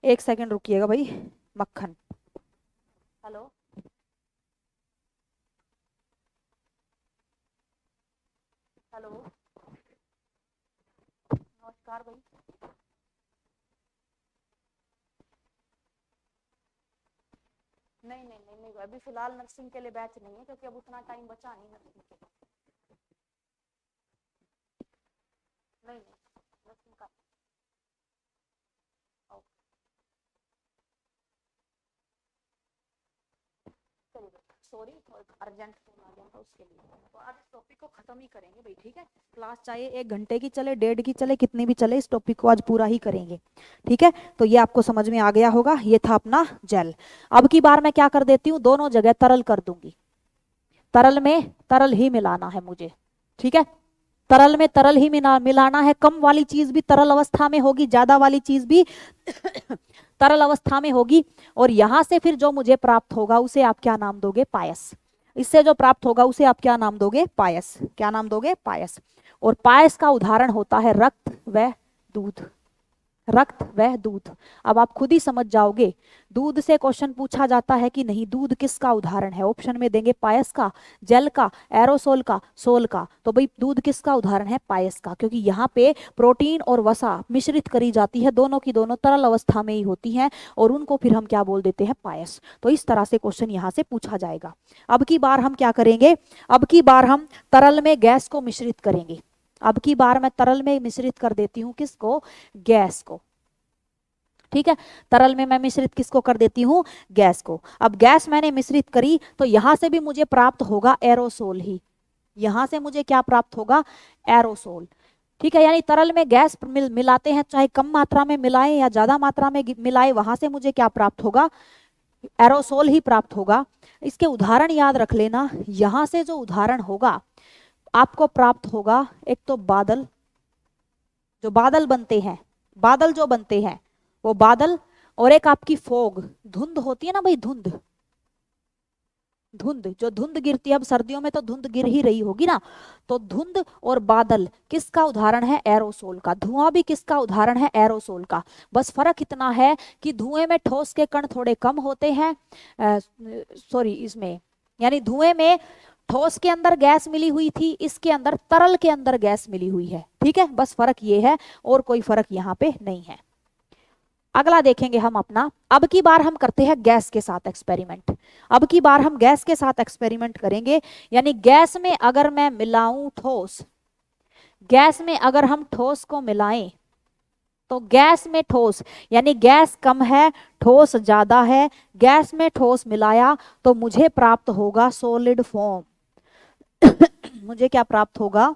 एक सेकंड रुकिएगा भाई। मक्खन, हेलो, हेलो, नमस्कार भाई। नहीं नहीं नहीं नहीं, अभी फिलहाल नर्सिंग के लिए बैच नहीं है, क्योंकि अब उतना टाइम बचा नहीं नर्सिंग के लिए। नहीं नहीं, नर्सिंग का सॉरी, अर्जेंट फोन आ गया था उसके लिए। तो आज इस टॉपिक को खत्म ही करेंगे भाई, ठीक है। क्लास चाहे 1 घंटे की चले, 1.5 की चले, कितनी भी चले, इस टॉपिक को आज पूरा ही करेंगे। ठीक है, तो ये आपको समझ में आ गया होगा, ये था अपना जेल। अब की बार मैं क्या कर देती हूँ, दोनों जगह तरल कर दूंगी। तरल में तरल ही मिलाना है मुझे, ठीक है। तरल में तरल ही मिलाना है। कम वाली चीज भी तरल अवस्था में होगी, ज्यादा वाली चीज भी तरल अवस्था में होगी। और यहां से फिर जो मुझे प्राप्त होगा उसे आप क्या नाम दोगे, पायस। इससे जो प्राप्त होगा उसे आप क्या नाम दोगे, पायस। क्या नाम दोगे, पायस। और पायस का उदाहरण होता है रक्त व दूध। रक्त व दूध। अब आप खुद ही समझ जाओगे, दूध से क्वेश्चन पूछा जाता है कि नहीं, दूध किसका उदाहरण है। ऑप्शन में देंगे पायस का, जल का, एरोसोल का, सोल का। तो भाई दूध किसका उदाहरण है, पायस का, क्योंकि यहाँ पे प्रोटीन और वसा मिश्रित करी जाती है, दोनों की दोनों तरल अवस्था में ही होती हैं, और उनको फिर हम क्या बोल देते हैं, पायस। तो इस तरह से क्वेश्चन यहाँ से पूछा जाएगा। अब की बार हम क्या करेंगे, अब की बार हम तरल में गैस को मिश्रित करेंगे। अब की बार मैं तरल में मिश्रित कर देती हूँ, किसको, गैस को। ठीक है, तरल में मैं मिश्रित किसको कर देती हूँ, गैस को। अब गैस मैंने मिश्रित करी तो यहां से भी मुझे प्राप्त होगा एरोसोल ही। यहां से मुझे क्या प्राप्त होगा, एरोसोल। ठीक है, यानी तरल में गैस मिलाते हैं, चाहे कम मात्रा में मिलाएं या ज्यादा मात्रा में मिलाएं, वहां से मुझे क्या प्राप्त होगा, एरोसोल ही प्राप्त होगा। इसके उदाहरण याद रख लेना। यहां से जो उदाहरण होगा आपको प्राप्त होगा, एक तो बादल, जो बादल बनते हैं, बादल जो बनते हैं वो बादल, और एक आपकी फोग, धुंध होती है ना भाई, धुंध। धुंध, जो धुंध गिरती है, अब सर्दियों में तो धुंध गिर ही रही होगी ना। तो धुंध और बादल किसका उदाहरण है, एरोसोल का। धुआं भी किसका उदाहरण है, एरोसोल का। बस फर्क इतना है कि धुएं में ठोस के कण थोड़े कम होते हैं, सॉरी इसमें, यानी धुएं में ठोस के अंदर गैस मिली हुई थी, इसके अंदर तरल के अंदर गैस मिली हुई है। ठीक है, बस फर्क ये है, और कोई फर्क यहाँ पे नहीं है। अगला देखेंगे हम अपना। अब की बार हम करते हैं गैस के साथ एक्सपेरिमेंट। अब की बार हम गैस के साथ एक्सपेरिमेंट करेंगे, यानी गैस में अगर मैं मिलाऊं ठोस, गैस में अगर हम ठोस को मिलाएं, तो गैस में ठोस, यानी गैस कम है, ठोस ज्यादा है, गैस में ठोस मिलाया तो मुझे प्राप्त होगा सॉलिड फॉर्म। मुझे क्या प्राप्त होगा,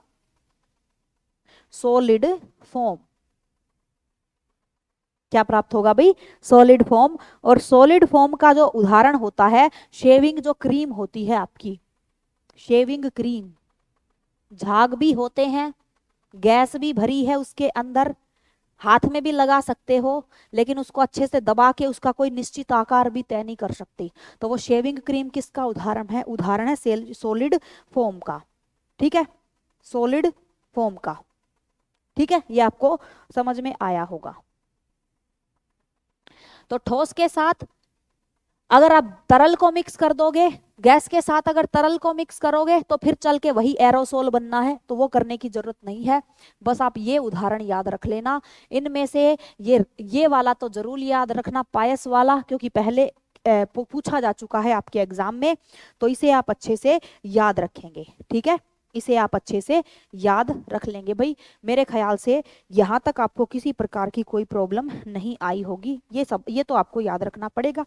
सॉलिड फॉर्म। क्या प्राप्त होगा भाई, सॉलिड फॉर्म। और सॉलिड फॉर्म का जो उदाहरण होता है, शेविंग जो क्रीम होती है आपकी, शेविंग क्रीम। झाग भी होते हैं, गैस भी भरी है उसके अंदर, हाथ में भी लगा सकते हो, लेकिन उसको अच्छे से दबा के उसका कोई निश्चित आकार भी तय नहीं कर सकते। तो वो शेविंग क्रीम किसका उदाहरण है, उदाहरण है सॉलिड फॉर्म का। ठीक है, सॉलिड फॉर्म का। ठीक है, ये आपको समझ में आया होगा। तो ठोस के साथ अगर आप तरल को मिक्स कर दोगे, गैस के साथ अगर तरल को मिक्स करोगे तो फिर चल के वही एरोसोल बनना है, तो वो करने की जरूरत नहीं है। बस आप ये उदाहरण याद रख लेना। इनमें से ये वाला तो जरूर याद रखना, पायस वाला, क्योंकि पहले पूछा जा चुका है आपके एग्जाम में, तो इसे आप अच्छे से याद रखेंगे। ठीक है, इसे आप अच्छे से याद रख लेंगे भाई। मेरे ख्याल से यहाँ तक आपको किसी प्रकार की कोई प्रॉब्लम नहीं आई होगी। ये तो आपको याद रखना पड़ेगा।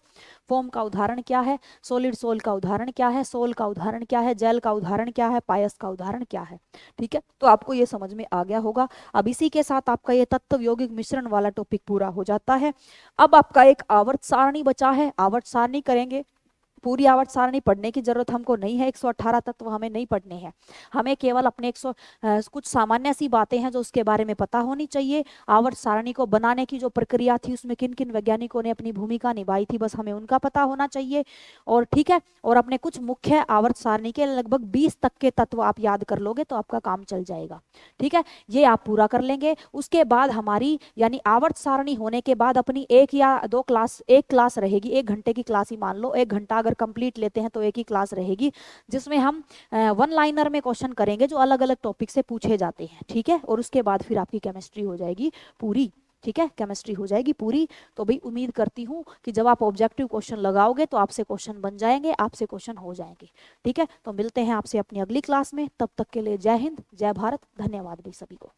फॉर्म का उदाहरण क्या है, सॉलिड सोल का उदाहरण क्या है, सोल का उदाहरण क्या है, जेल का उदाहरण क्या है, पायस का उदाहरण क्या है। ठीक है, तो आपको ये समझ में आ गया होगा। अब इसी के साथ आपका ये तत्व यौगिक मिश्रण वाला टॉपिक पूरा हो जाता है। अब आपका एक आवर्त सारणी बचा है, आवर्त सारणी करेंगे। पूरी आवर्त सारणी पढ़ने की जरूरत हमको नहीं है, 118 तत्व हमें नहीं पढ़ने हैं। हमें केवल अपने कुछ सामान्य सी बातें हैं जो उसके बारे में पता होनी चाहिए। आवर्त सारणी को बनाने की जो प्रक्रिया थी उसमें किन किन वैज्ञानिकों ने अपनी भूमिका निभाई थी, बस हमें उनका पता होना चाहिए। और ठीक है, और अपने कुछ मुख्य आवर्त सारणी के लगभग 20 तक के तत्व आप याद कर लोगे तो आपका काम चल जाएगा। ठीक है, ये आप पूरा कर लेंगे। उसके बाद हमारी यानी आवर्त सारणी होने के बाद अपनी एक या दो क्लास, एक क्लास रहेगी, 1 घंटे की क्लास ही मान लो, 1 घंटा अगर कंप्लीट लेते हैं तो एक ही क्लास रहेगी, जिसमें हम वन लाइनर में क्वेश्चन करेंगे जो अलग अलग टॉपिक से पूछे जाते हैं। ठीक है, और उसके बाद फिर आपकी केमिस्ट्री हो जाएगी पूरी। ठीक है, केमिस्ट्री हो जाएगी पूरी। तो भाई उम्मीद करती हूँ कि जब आप ऑब्जेक्टिव क्वेश्चन लगाओगे तो आपसे क्वेश्चन बन जाएंगे, आपसे क्वेश्चन हो जाएंगे। ठीक है, तो मिलते हैं आपसे अपनी अगली क्लास में, तब तक के लिए जय हिंद, जय भारत, धन्यवाद भाई सभी को।